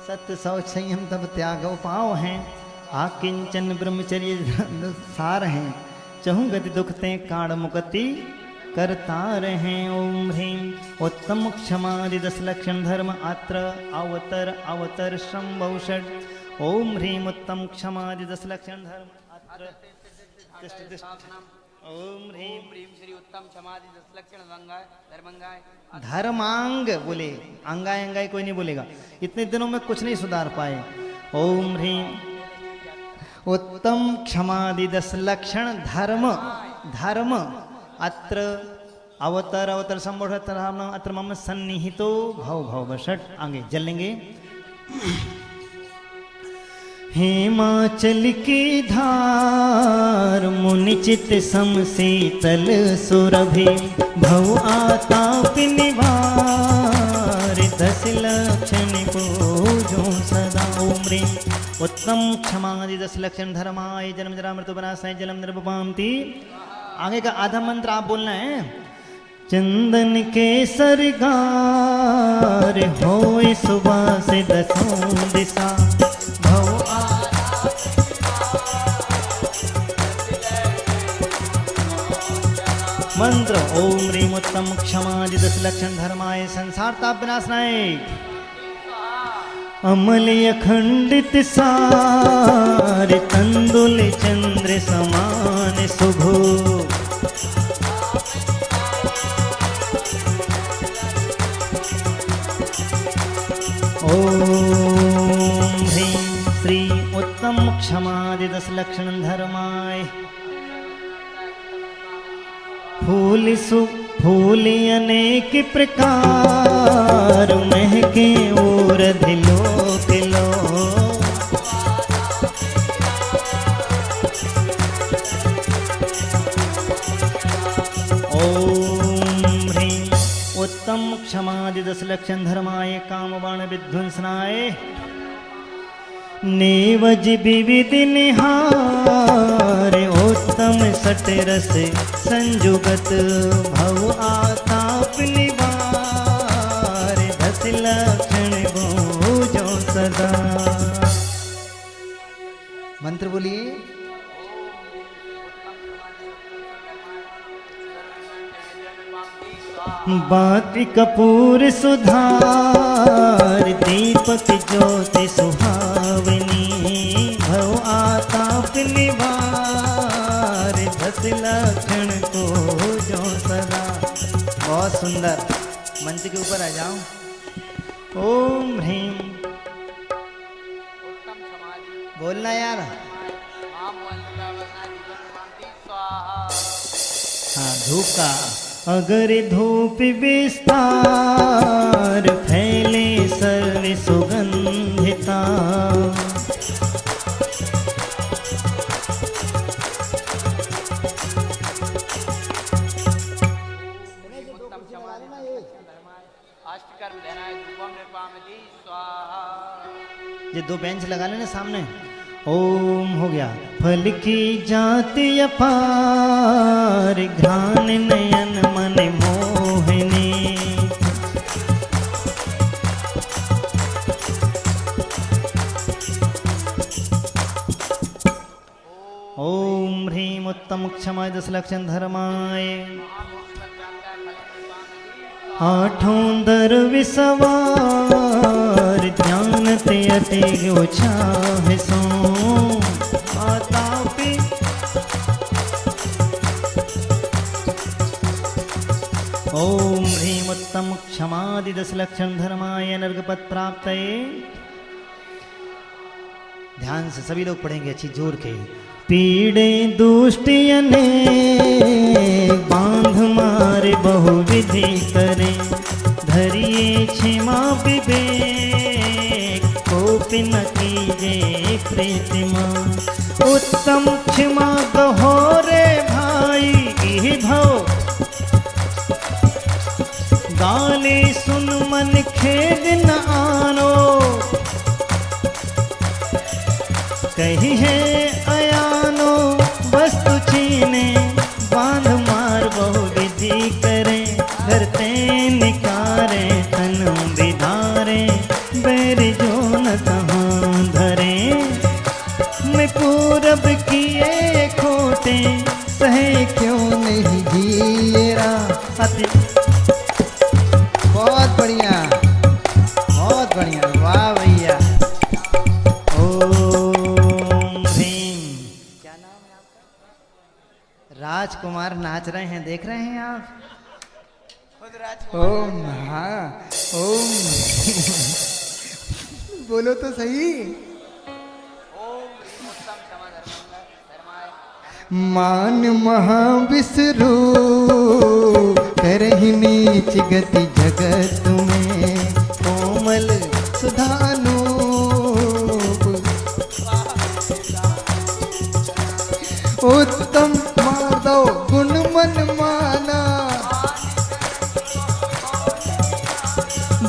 सत्य शौच संयम तब त्यागव पाव है। आकिंचन ब्रह्मचर्य सार हैं, चहु गति दुखते काण मुक्ति करता रहे। ओम ह्रीं उत्तम क्षमादि 10 लक्षण धर्म आत्र अवतर अवतर शंभौषड। ओम ह्रीं उत्तम क्षमादि 10 लक्षण धर्म आत्र ओम ह्रीं श्री उत्तम क्षमादि 10 लक्षण धर्मंगाय धर्मांग बोले, अंगाय अंगाय कोई नहीं बोलेगा। इतने दिनों में कुछ नहीं सुधार पाए। ओम ह्रीं उत्तम क्षमादि 10 लक्षण धर्म धर्म अत्र अवतर अवतर संबोधतर अत्र मम सन्निहितो भव भव बषट। आगे जलेंगे। हेमाचल की धार मुनिचित सम शीतल सुरभि, भव आताप निवार 10 लक्षण पूजो सदा। ओम ह्रीं उत्तम क्षमादि 10 लक्षण धर्माय जन्म जरा मृत्यु विनाशाय जलम निर्वपान्ति। आगे का आधा मंत्र आप बोलना है। चंदन के सरगार होए सुबह से 10 दिशा, भव मंत्र ओम ह्रीं उत्तम क्षमादि 10 लक्षण धर्माय संसार ताप विनाशनाय। अमल अखंडित सार तंदुल चंद्र समान शुभो। ओम ह्रीं श्री उत्तम क्षमादि 10 लक्षण धर्माय। फूल अनेक प्रकार महके और धिलो किलो। ओम ह्रीं उत्तम क्षमादि 10 लक्षण धर्माय कामबाण विध्वंसनाय। नेवज विविध निहार उत्तम सटरस संजुगत, भव आताप निवार 10 लक्षण भोजो सदा। मंत्र बोलिए। बाती कपूर सुधार दीपक ज्योति सुहावनी, भव आताप निवार 10 लक्षण को जो सदा। बहुत सुंदर। मंच के ऊपर आ जाओ। ओम ह्रीं बोलना यार। हाँ धूप का। अगर धूप विस्तार फैले सर्व सुगंधिता, ये 2 बेंच लगा लेना सामने। ओम हो गया। फल की जाति अपार घ्राण नयन मन मोहनी, ओम ह्रीं उत्तम क्षमाय 10 लक्षण धर्माय। आठों दर विसवार ध्यानते अति उछाह सो, आतापि ओम ह्रीं उत्तम क्षमादि 10 लक्षण धर्माय नर्गपद प्राप्तये। ध्यान से सभी लोग पढ़ेंगे अच्छी जोर के। पीड़े दुष्टि अनेक बांध मारे बहुविधि करे, धरिए क्षमा विवेक कोपि न कीजे प्रीतिमा। उत्तम क्षमा कहो रे भाई ही भव गाले सुन मन खेद न आनो कही है अयानो वस्तु छीने बांध मार बहु विधि करे करते निकारे तन विधारे बैर जो न तहाँ धरे मैं पूरब किए खोटे सहे क्यों नहीं जीरा अति बहुत बढ़िया वाह भैया। ओम भीम। क्या नाम है आपका? राजकुमार नाच रहे हैं, देख रहे हैं आप? खुद राजकुमार। ओम हाँ ओम बोलो तो सही। ओम ह्रीं उत्तम क्षमा धर्मंगाय मान महाविष्णु करहि नीच गति जगत में कोमल सुधानु उत्तम माधव गुण मन माना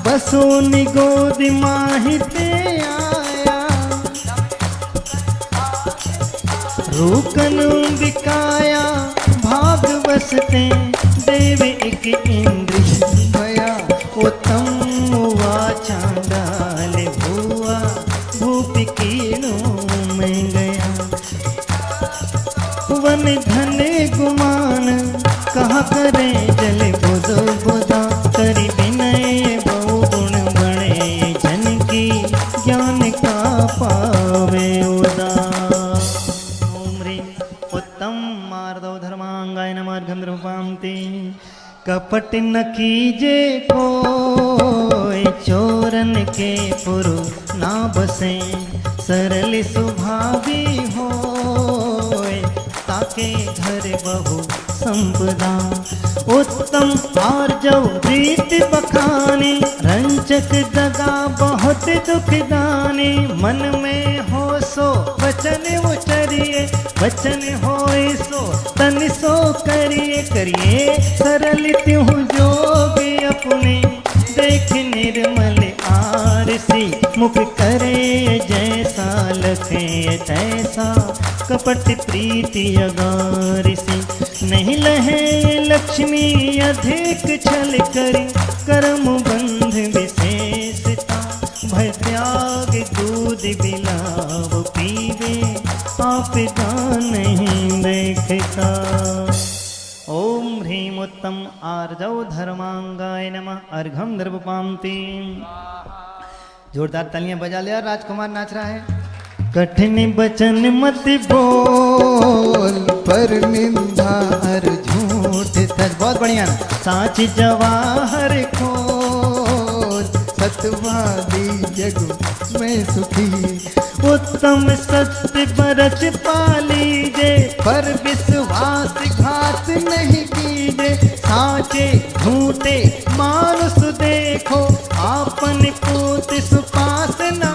बसो निगोद माहिते आया रूकन बिकाया भाग बसते देव एक इंद्र भया उत्तम हुआ चांडाल भुआ भूप कीड़ों में गया वन धन गुमान कहा करे जल बुध बुधा करी विनय बहु गुण बणे जन की ज्ञान का पावे उदा। ओम ह्रीं उत्तम मार्दव धर्मांगाय नमः द्रुपांति कपट न कीजे कोई चोरन के पुरु ना बसे सरल सुभावी होय ताके घर बहु संपदा उत्तम आर्जव रीत बखाने रंचक दगा बहुत दुख दाने मन में हो सो वचन उचरिए वचन होए सो तन सो करिए करिए सरल त्यों जोग अपने देख निर्मल आरसी मुख करे जैसा लखे तैसा कपट प्रीति अगारसी नहीं लहे लक्ष्मी अधिक छल करी कर्म बंध विशेषता भय त्याग दूध बिलाव पीवे आप नहीं देखता। ओम ह्रीं उत्तम आर्जव धर्मांगाय नमः अर्घम द्रवपांति। जोरदार तालियां बजा ले, राजकुमार नाच रहा है। कठिन बचन मत बोल पर निंदा और झूठ सच बहुत बढ़िया साच जवाहर खोज सतवादी जग में सुखी उत्तम सत्य बरच पालीजे पर विश्वास घात नहीं कीजे साचे झूठे मानुष देखो आपन पूत सुपासना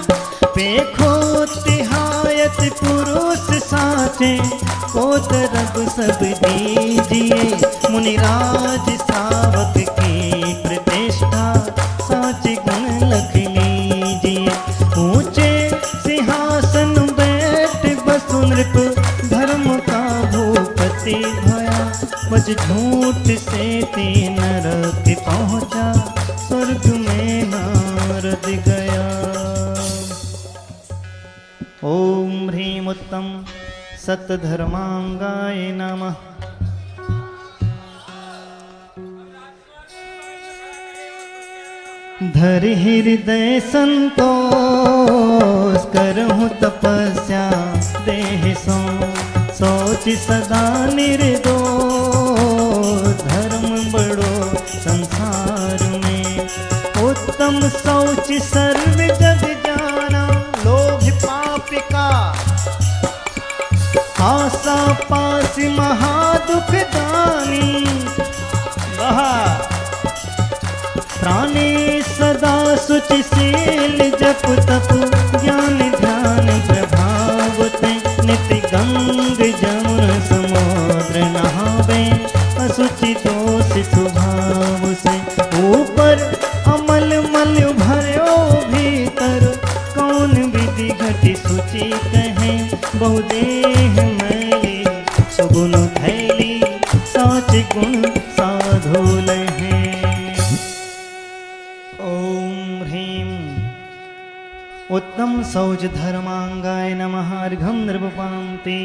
पेखो तिहायत पुरुष साचे को तरब सब दीजिए मुनिराज सावक की प्रतिष्ठा साच गुण लख लीजिए ऊंचे सिंहासन बैठ बसु नृप धर्म का भूपति भया बज झूठ से तीन नरक पहुंचा स्वर्ग में नारद गया। ओम ह्रीं उत्तम सतधर्मांगाय नमः। धर हृदय संतोष करहूँ तपस्या देह सो सोच सदा निर्दोष धर्म बड़ो संसार में उत्तम शौच सर्व जग जाना लोभ पाप का आशा पास महादुख दानी बहा प्राणे सदा शुचिशील जप तप ज्ञान ध्यान प्रभाव ते नित्य गंग जमुन समुद्र नहावे मल मल भरो भीतर, कौन विधि घटी सुचि कहें, बहुदेह मैली सुगुण थैली, साच गुण साधु लहे। ओम ह्रीं उत्तम सौज धर्मांगाय नमः। अर्घम नृपान्ते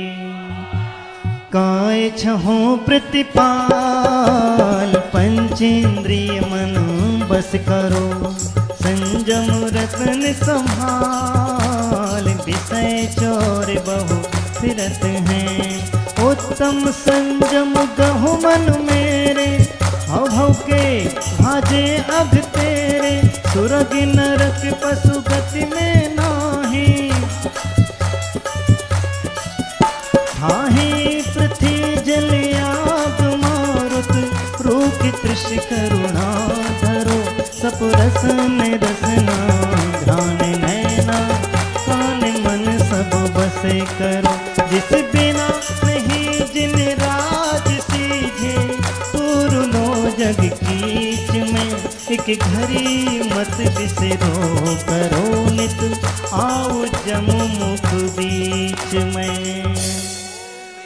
काय छहो प्रतिपाल, पंचेंद्रिय मन बस करो, संजम रतन संभाल, विषय चोर बहु फिरत हैं, उत्तम संजम गहु मन मेरे, भव भव के भाजे अघ तेरे, सुरग नरक पशु गति में नाही, ठाही पृथ्वी जल आग मारुत, रूप तृष्ण करुणा धरो, सपुरसन रसना ध्यान नैना, कान मन सब बसे करो, जिस बिना नहीं जिन राज सीझे, पूर्णो जग कीच में, एक घड़ी मत बिसरो, करो नित आओ जमु मुख बीच में।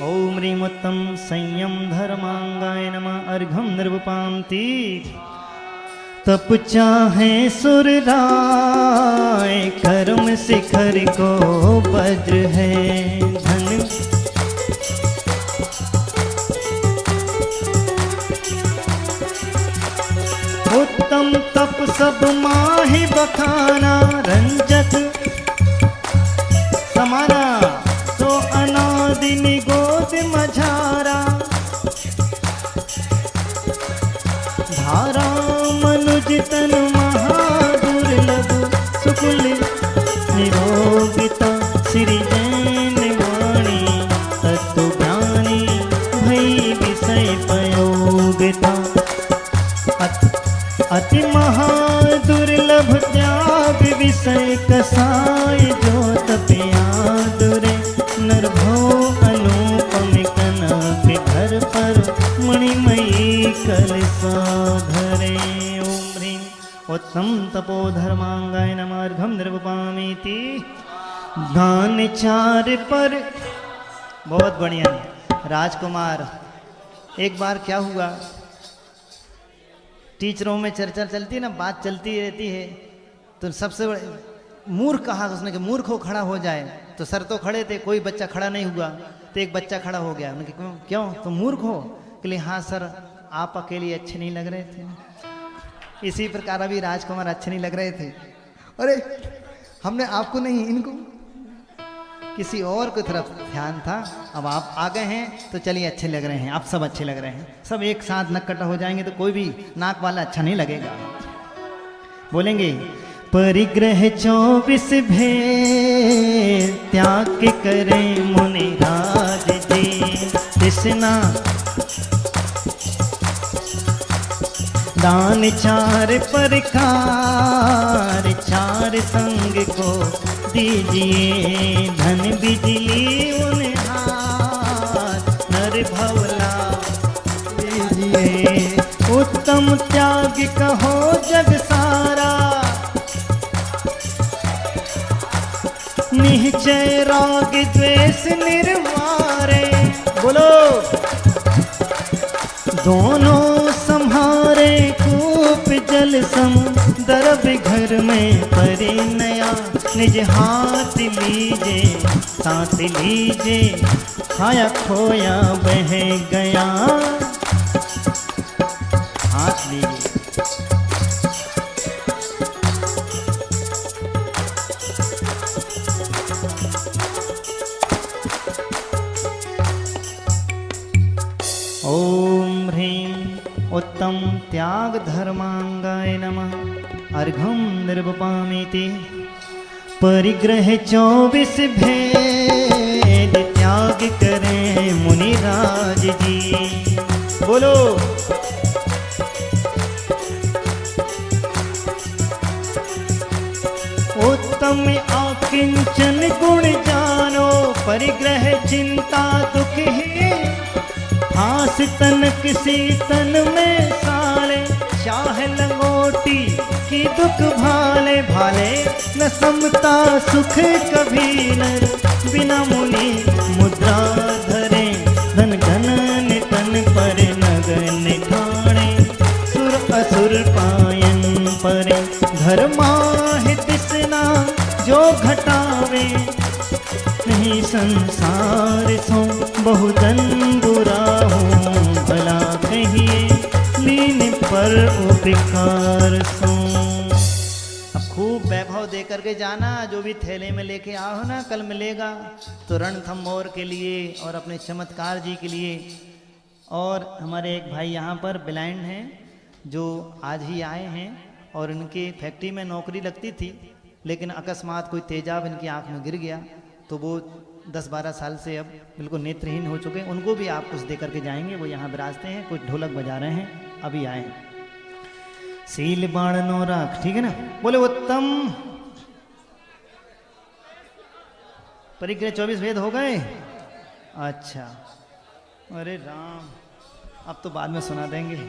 ओम ह्रीं उत्तम संयम धर्मांगाय नमः। अर्घम नृपान्ति तप चाहे सुर राय, कर्म शिखर को वज्र है धन, उत्तम तप सब माहि बखाना, रंजक समाना सो अनादि निगोद मझारा, धारा मनुज तन महादुर्लभ, सुकुल निरोगिता श्री जैन वाणी, तत्व ज्ञानी भई विषय पयोगिता, अति महादुर्लभ त्याग विषय कसाय, जो तपिया दुरे नरभो अनुपम कनक घर पर, मणिमयी कलसाधरे। ओम ह्रीं उत्तम तपो धर्मांगाय नमः। अर्घम नृपामीति दान चार पर, बहुत बढ़िया राजकुमार। एक बार क्या हुआ, टीचरों में चर्चा चलती है ना, बात चलती रहती है, तो सबसे बड़े मूर्ख कहा उसने कि मूर्ख हो खड़ा हो जाए, तो सर तो खड़े थे, कोई बच्चा खड़ा नहीं हुआ, तो एक बच्चा खड़ा हो गया। उन्होंने कहा क्यों तुम मूर्ख हो? कि हाँ सर आप अकेले अच्छे नहीं लग रहे थे। इसी प्रकार अभी राजकुमार अच्छे नहीं लग रहे थे। अरे हमने आपको नहीं, इनको किसी और की तरफ ध्यान था, अब आप आ गए हैं तो चलिए अच्छे लग रहे हैं, आप सब अच्छे लग रहे हैं। सब एक साथ नक्कटा हो जाएंगे तो कोई भी नाक वाला अच्छा नहीं लगेगा। बोलेंगे परिग्रह 24 भेद, त्याग करें मुनिराज जी, कृष्णा दान चार प्रकार, चार संग को दीजिए, धन बिजली उन हाथ, नर भवला दीजिए, उत्तम त्याग कहो जग सारा, निश्चय राग द्वेष निर्वारे। बोलो दोनों संहारे, कूप जल सम दरब घर में परिणया, निज हाथ लीजे साथ लीजे, खाया खोया बह गया, हाथ लीजिए। ओम ह्रीं उत्तम त्याग धर्मांगाय नमः। अर्घम निर्वपामीति परिग्रह 24 भेद, त्याग करें मुनिराज जी। बोलो उत्तम आकिंचन गुण जानो, परिग्रह चिंता दुख ही, हास तन किसी तन में साले, चाह लंगोटी की दुख भाले भाले न समता सुख कभी नर बिना मुनि मुद्रा धरे धन घन नितन पर नगन ठाणे सुर असुर पायन परे धर्माहि तिसना जो घटावे नहीं संसार सो बहुतन बुरा हो भला कहिए लीन पर उपकार सो। अब खूब वैभव दे करके जाना, जो भी थैले में लेके आओ ना कल मिलेगा तो रणथंभौर के लिए और अपने चमत्कार जी के लिए। और हमारे एक भाई यहाँ पर ब्लाइंड हैं जो आज ही आए हैं और इनके फैक्ट्री में नौकरी लगती थी, लेकिन अकस्मात कोई तेजाब इनकी आंख में गिर गया तो वो 10-12 साल से अब बिल्कुल नेत्रहीन हो चुके हैं। उनको भी आप कुछ दे करके जाएंगे, वो यहाँ विराजते हैं, कुछ ढोलक बजा रहे हैं, अभी आए हैं। सील बाण नो राख, ठीक है ना, बोले उत्तम। परिग्रह 24 वेद हो गए। अच्छा, अरे राम, अब तो बाद में सुना देंगे।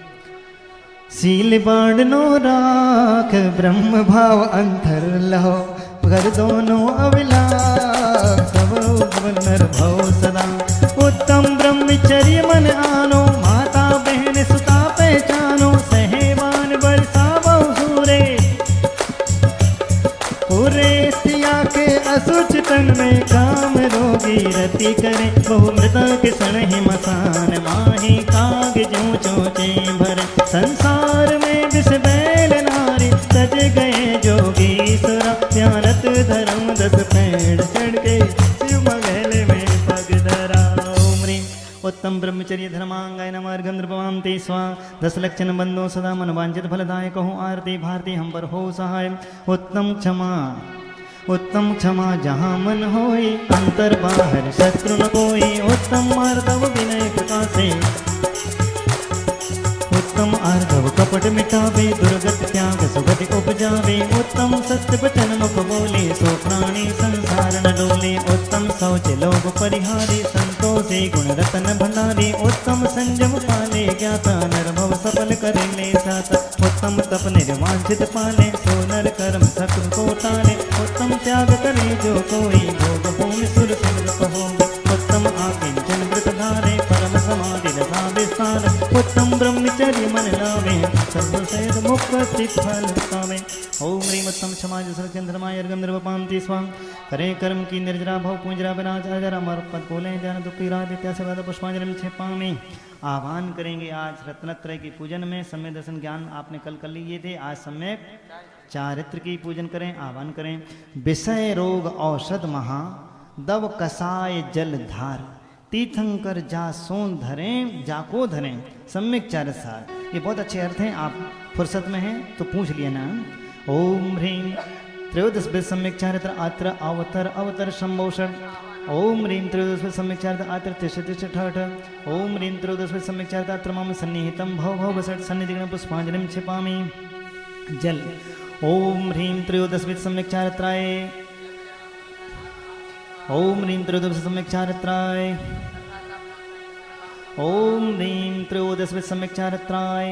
सील बाण नो राख ब्रह्म भाव अंतर लहो कर दोनों अविलास सब नर भव सदा। उत्तम ब्रह्मचर्य मन आनो माता बहन सुता पहचानो सहेवान बरसा बहु सूरे पूरे सिया के असुच तन में काम रोगी रति करे बहु मृदा के सण ही मसान माही काग जो चोचे भर संसार में विष बैल नारी सज गए जोगी सुरा प्यारत धर्म 10 पेड़ चढ़ के शिव महल में पग धरा। ओम ह्रीं उत्तम ब्रह्मचर्य धर्मांगाय नमर्घं नृपवां ते स्वा 10 लक्षण बंदो सदा मन वांछित फलदाय कहूँ आरती भारती हम पर हो सहाय। उत्तम क्षमा जहाँ मन होई अंतर बाहर शत्रु न कोई। उत्तम मार्दव विनय प्रकाशे उत्तम आर्धव कपट मिटावे दुर्गत त्याग सुगति उपजावे। उत्तम सत्य वचन मुख बोले सो प्राणी संसार न डोले। उत्तम शौच लोभ परिहारे संतोषे गुण रतन भंडारे। उत्तम संयम पाले ज्ञाता नरभव सफल करे ले साता। उत्तम तप निर्वांछित पाले सो नर कर्म शत्रु को टाले। उत्तम त्याग करे जो कोई भोग भूमि सुर सिंह कहो। उत्तम आकिंचन व्रत धारे परम समाधि रथा विस्तार। उत्तम ब्रह्मचर्य मन लावे सर्वसैद मुक्ति फल पावे। ओम ह्रीं उत्तम क्षमा चंद्रमाय अर्घं निर्वपान्ति स्वाम करे कर्म की निर्जरा भव पूजरा विराज अजर अमर पद बोले ज्ञान दुखी राज इत्यादि पुष्पांजलि छिपामी। आह्वान करेंगे आज रत्नत्रय की पूजन में। सम्यक दर्शन ज्ञान आपने कल कर लिए थे, आज सम्यक चारित्र की पूजन करें, आह्वान करें। विषय रोग औषध महा दव कसाय जल धार तीर्थंकर जा सोन धरें जाको धरें सम्यक चारसार। ये बहुत अच्छे अर्थ हैं, आप फुर्सत में हैं तो पूछ लिया ना। ओम ह्रीं त्रयोदश सम्यक चारित्र आत्र अवतर अवतर संभोषण। ओम ह्रीं त्रयोदश सम्यक चारित्र आत्र तिष्ठ ठाठ। ओम ह्रीं त्रयोदश सम्यक चारित्र आत्र मम सन्निहितं भव भव वसट सन्निधिगण पुष्पांजलिं क्षिपामि जल। ओम ह्रीं त्रयोदश सम्यक चारित्राय। ओम ह्रीं त्रयोदश सम्यक चारित्राय। ओम ह्रीं त्रयोदश सम्यक चारित्राय।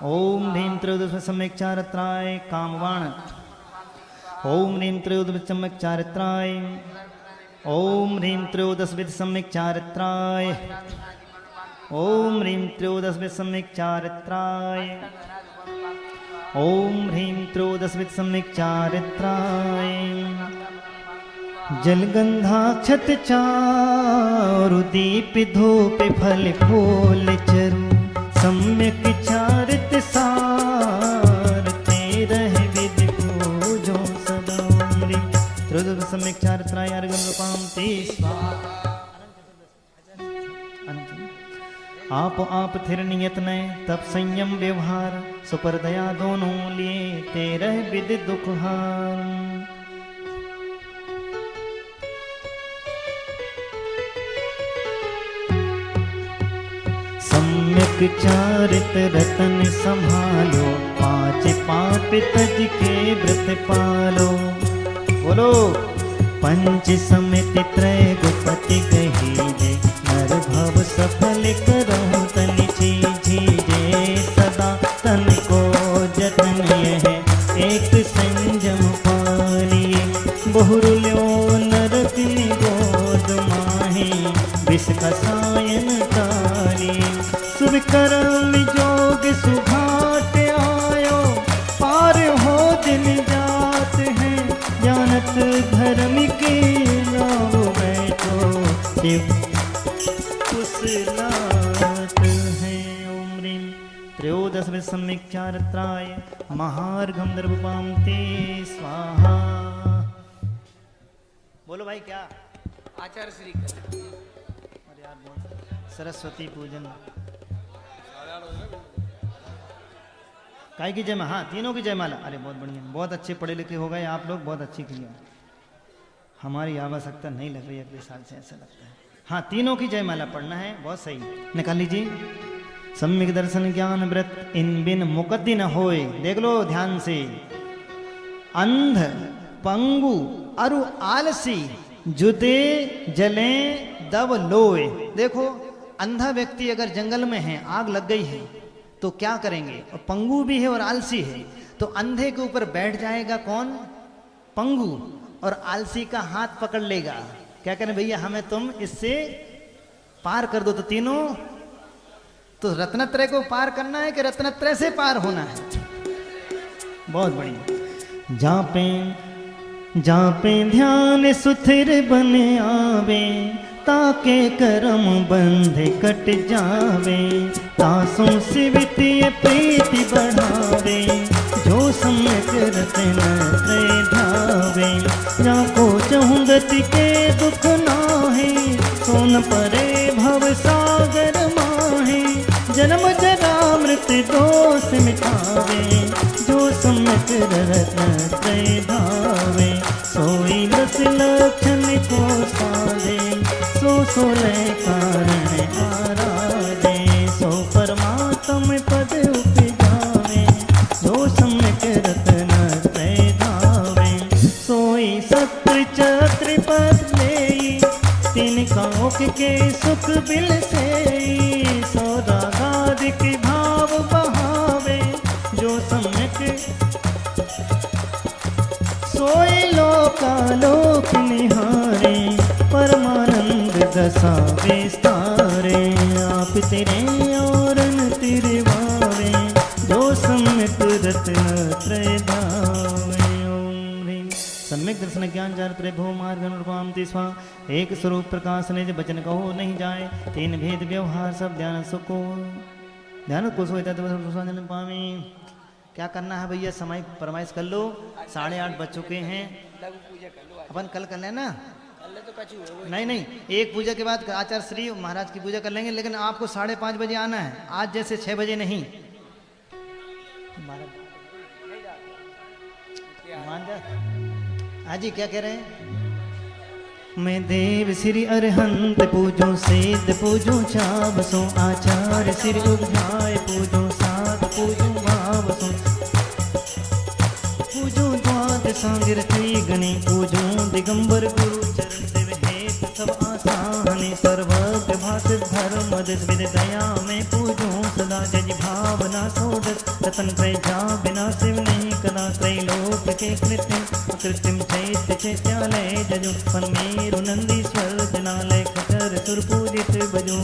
ओम ह्रीं त्रयोदश सम्यक चारित्राय कामवाण। ओम ह्रीं त्रयोदश सम्यक चारित्राय। ओम ह्रीं त्रयोदश सम्यक चारित्राय। ओम ह्रीं त्रयोदश सम्यक चारित्राय। ओम ह्रीं त्रयोदश सम्यक चारित्राय। जलगंधाक्षत चारु दीप धूप फल फूल चरु सम्यक चारित सार तेरह विधि पूजो सदा। त्रयोदश सम्यक चारित्राय अर्घं रूपांति स्वाहा। आप थिर नियत नय तप संयम व्यवहार सुपर दया दोनों लिए तेरह विधि दुख हार। सम्यक चारित रतन संभालो 5 पाप तज के व्रत पालो। बोलो पंच समिति त्रय गुपति गही जे नर भव सफल करो तनि चीजे सदा तन को जतन है एक संयम पालिए। बहुरुल्यो नरक निगोद माहे विष का सायन तारिए। शुभ कर्म जोग सुघाट आयो पार हो दिन जात है। जानत धर्म के नाम बैठो शिव कुशलात है। ओम ह्रीं त्रयोदश सम्यक्चारत्राय महार्घम दर्भपाम ते स्वाहा। बोलो भाई क्या? आचार्य श्री कर अरे यार बहुत सरस्वती पूजन काय की जयमाला, हाँ तीनों की जयमाला। अरे बहुत बढ़िया, बहुत अच्छे पढ़े लिखे हो गए आप लोग, बहुत अच्छी किया। हमारी आवश्यकता नहीं लग रही अगले साल से, ऐसा लगता है। हाँ तीनों की जयमाला पढ़ना है, बहुत सही। निकाल लीजिए। सम्यक दर्शन ज्ञान व्रत इन बिन मुकद्दी न होए। देख लो ध्यान से। अंध पंगु अरु आलसी जुते जले दब लोए। देखो अंधा व्यक्ति अगर जंगल में है, आग लग गई है तो क्या करेंगे? और पंगु भी है और आलसी है, तो अंधे के ऊपर बैठ जाएगा कौन? पंगु, और आलसी का हाथ पकड़ लेगा। क्या करें भैया, हमें तुम इससे पार कर दो। तो तीनों तो रत्नत्रय को पार करना है कि रत्नत्रय से पार होना है? बहुत बढ़िया। जहाँ पे ध्यान सुथिर बन आवे ताके करम बंधे कट जावे। तासों सिवितीय प्रीति बढ़ावे जो सम्यक रत्नत्रय ध्यावे। जाको चहूँ गति के दुख नाहे सोन परे भव सागर माहे। जन्म जरा मृत्यु दोष मिटावे जो सम्यक रत्नत्रय धावे। सोई लस लक्षण को साधे सो लय कारण आराधे। सो परमात्म पद उपजावे जो सम्यक रत्नत्रय धावे। सोई सत्र चक्र पद लेई तिनका ओक के सुख बिल से। सो रागादिक भाव बहावे जो सम्यक सोई लोकालोक निहारे। परमानंद दशा विस्तारे आप तेरे और तेरे वावे जो सम्यक रत्नत्रय धावे। ओम ह्रीं सम्यक दर्शन ज्ञान चार प्रभो मार्ग अनुरूपाम ते स्वा। एक स्वरूप प्रकाश निज वचन कहो नहीं जाए। तीन भेद व्यवहार सब ध्यान सुको। ध्यान को सोता तो पावे। क्या करना है भैया? समय फरमाइश कर लो। 8:30 बज चुके हैं। लघु पूजा कर लो। अपन कल कर लेना। कल तो कछु हो नहीं, एक पूजा के बाद आचार्य श्री महाराज की पूजा कर लेंगे, लेकिन आपको 5:30 बजे आना है। आज जैसे 6 बजे नहीं। मान जा। हाजी क्या कह रहे हैं? मैं देव श्री अरहंत पूजो सिद्ध पूजो चावसो। आचार्य श्री उपजाय पूजो साध पूजो भावसो। पूजो द्वाद सांगिर श्री गणे पूजो दिगंबर गुरु चरण देव हेत सब आसाने। सर्वज्ञ भाषित धर्म दस विद दया में पूजो सदा। जज भावना सोदस रतन त्रय जा बिना शिव नहीं कदा। त्रैलोक के कृत्रिम कृत्रिम चैत्य चैत्यालय जजो। पन्मेरु नंदीश्वर जनालय खटर सुर पूजित बजो।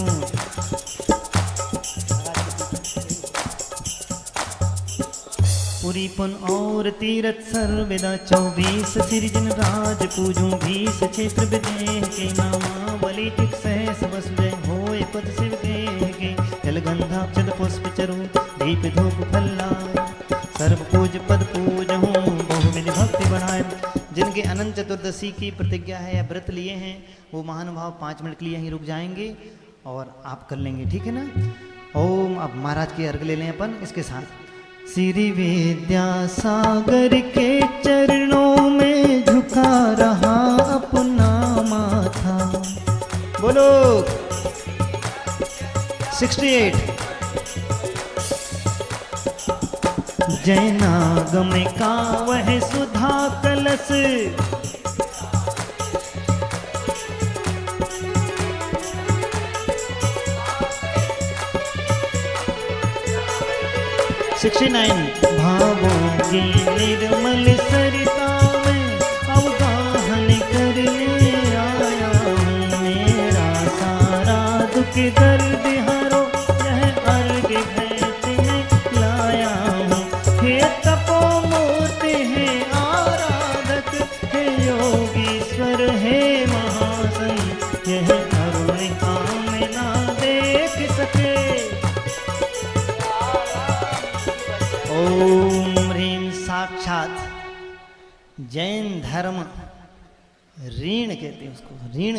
पुरी पुन और तीरथ सर्वदा 24 सिरजन राज पूजो। 20 क्षेत्र विदेह के नामा बलि टिक सहस बस जय होए पद शिव के। जलगंधा अक्षत पुष्प चरु दीप धूप फल्ला। सर्व पूज पद पूज हूँ बहुविधि भक्ति बढ़ाए। जिनके अनंत चतुर्दशी की प्रतिज्ञा है या व्रत लिए हैं वो महानुभाव 5 मिनट के लिए यहीं रुक जाएंगे और आप कर लेंगे, ठीक है ना? ओम। अब महाराज की अर्घ ले लें अपन इसके साथ। श्री विद्यासागर के चरणों में झुका रहा अपना माथा। बोलो 68। जैनागम का वह सुधा कलश 69 भावों की निर्मल सरिता में अवगाहन करने आया हूँ। मेरा सारा दुख दर्द हरो यह अर्घ भेंट में लाया हूँ। हे तपो मूर्ति है आराधक, हे योगीश्वर है महासंत, यह करुण काम ना देख सके। ओम ह्रीं साक्षात जैन धर्म ऋण कहते हैं उसको, ऋण।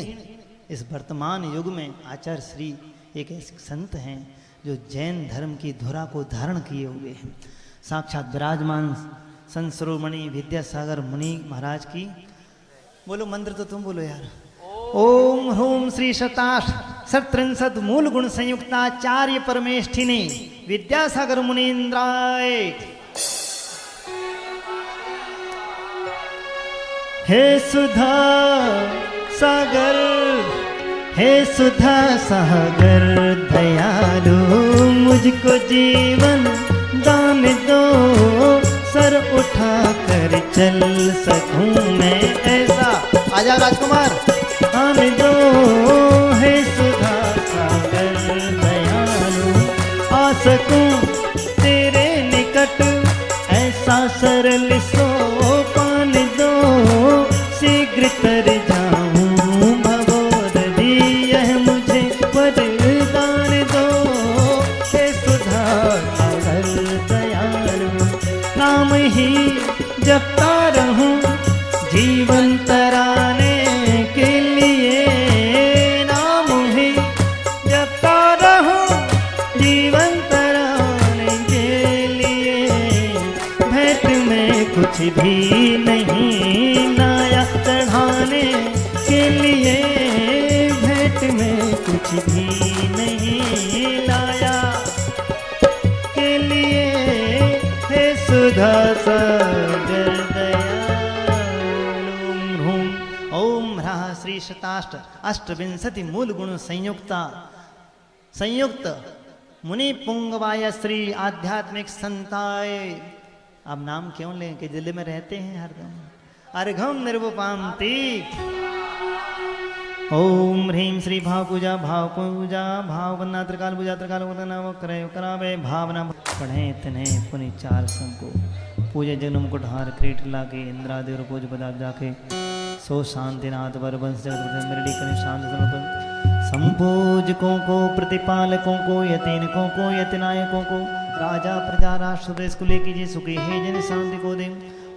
इस वर्तमान युग में आचार्य श्री एक ऐसे संत हैं जो जैन धर्म की धुरा को धारण किए हुए हैं। साक्षात विराजमान संत शिरोमणि विद्यासागर मुनि महाराज की। बोलो मंत्र तो तुम बोलो यार। ओम ह्रूम श्री शताश सत्रिंशत मूल गुण संयुक्ताचार्य परमेष्ठिने विद्यासागर मुनीन्द्राय। हे सुधा सागर, हे सुधा सागर दयालु, मुझको जीवन दान दो, सर उठा कर चल सकूं मैं ऐसा। आजा राजकुमार। दान दो हे सुधा सागर दयालु, आ सकूं तेरे निकट ऐसा सरल सोपान दो, शीघ्र तर जाऊं भवोदधि यह मुझे वरदान दो। हे सुधा सागर दयालु, नाम ही जपता रहूं जीवन तराने के लिए, नाम ही जपता रहूं जीवन तराने के लिए। भेंट में कुछ भी नहीं लाया चढ़ाने के लिए, भेंट में कुछ भी नहीं लाया के लिए। हे सुधा सागर दयालु। ओम ह्राः श्री शताष्ट अष्टविंशति मूल गुण संयुक्ता संयुक्त मुनि पुंगवाय श्री आध्यात्मिक संताय। अब नाम क्यों लें कि दिल्ली में रहते हैं हरदम। अर्घम निर्वपामती। ओम ह्रीं श्री भाव पूजा भाव वंदना त्रिकाल पूजा त्रिकाल वंदना वक्रय करावे भावना पढ़े तने पुनि चार संको पूजे जन्म कुठार क्रीट लागे इंद्रादि और पूज पदार्थ जाके सो शांतिनाथ वर वंश जगत मेरडी कने शांत समर्पण संपूजकों को प्रतिपालकों को यतीनकों को यतिनायकों को राजा प्रजा राष्ट्र देश को लेके जी सुखी है जन शांति को दे।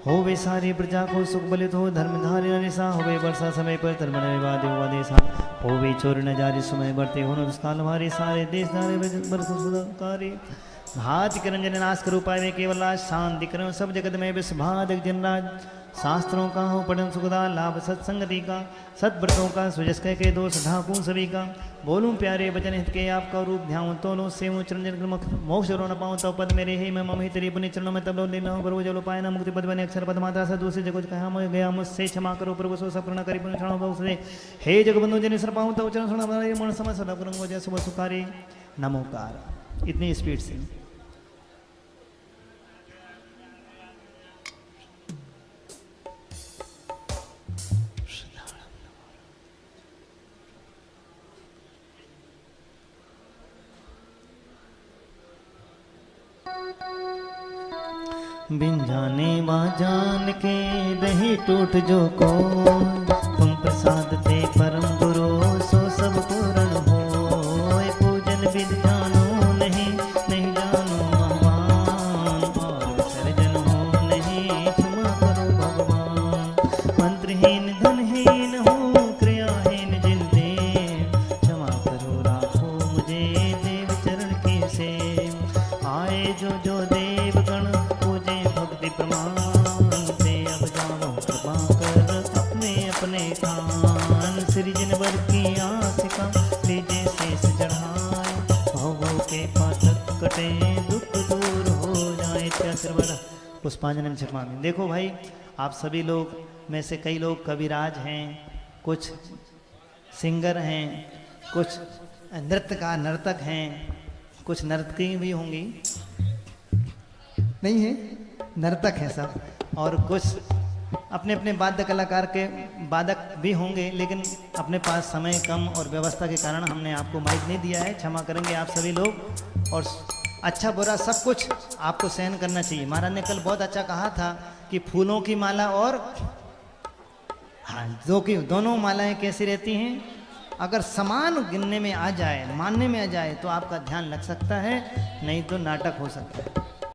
होवे सारी प्रजा को सुख बलित हो धर्मधारी निशा होवे वर्षा समय पर धर्म विवाद हुआ देशा होवे चोर न जारी समय बढ़ते हो दुष्काल हमारे सारे देश नारे भात करन जन नाश कर उपाय में केवल आज शांति करन सब जगत में विस्भादक जनराज शास्त्रों का हो पढ़न सुखदा लाभ सत्संगति का सद्व्रतों का सुजस कह के दोष ढाकू सभी का बोलूं प्यारे वचन हित के आपका रूप ध्यान तोलो सेवो चरण मुख मोक्ष रो न पाऊं तो पद मेरे ही मैं मम ही तेरी पुण्य चरणों में तब लो लेना हो प्रभु जलो पाए ना मुक्ति पद बने अक्षर पद मात्रा से दूसरे जगत कहा मैं गया मुझसे क्षमा करो प्रभु सो सब करी पुण्य क्षणों बहु से हे जगबंधु जन सर पाऊं तो चरण सुना बना मन समझ सदा करूंगा जय सुबह सुखारी नमोकार। इतनी स्पीड से बिन जाने जान के रही टूट जो को तुम प्रसाद थे परम गुरु सो सब पूर्ण हो पूजन विद जानो नहीं नहीं जानो भगवान और विसर्जन हो नहीं क्षमा करो भगवान मंत्रहीन धनहीन हो क्रियाहीन जिन देव क्षमा करो राखो मुझे देव चरण की से आए जो देव गण प्रमाण से अब जाओ कृपा कर अपने अपने खान सृजन वर की आसिका लीजे शेष चढ़ाए भव के पातक कटे दुख दूर हो जाए सर्वदा पुष्पांजलि छिपाने। देखो भाई आप सभी लोग में से कई लोग कविराज हैं, कुछ सिंगर हैं, कुछ नृत्य का नर्तक हैं, कुछ नर्तकी भी होंगी। नहीं है? नर्तक हैं सब, और कुछ अपने अपने वाद्य कलाकार के वादक भी होंगे, लेकिन अपने पास समय कम और व्यवस्था के कारण हमने आपको माइक नहीं दिया है, क्षमा करेंगे आप सभी लोग। और अच्छा बुरा सब कुछ आपको सहन करना चाहिए। महाराज ने कल बहुत अच्छा कहा था कि फूलों की माला और हाँ दोनों मालाएं कैसी रहती हैं, अगर समान गिनने में आ जाए, मानने में आ जाए तो आपका ध्यान लग सकता है, नहीं तो नाटक हो सकता है।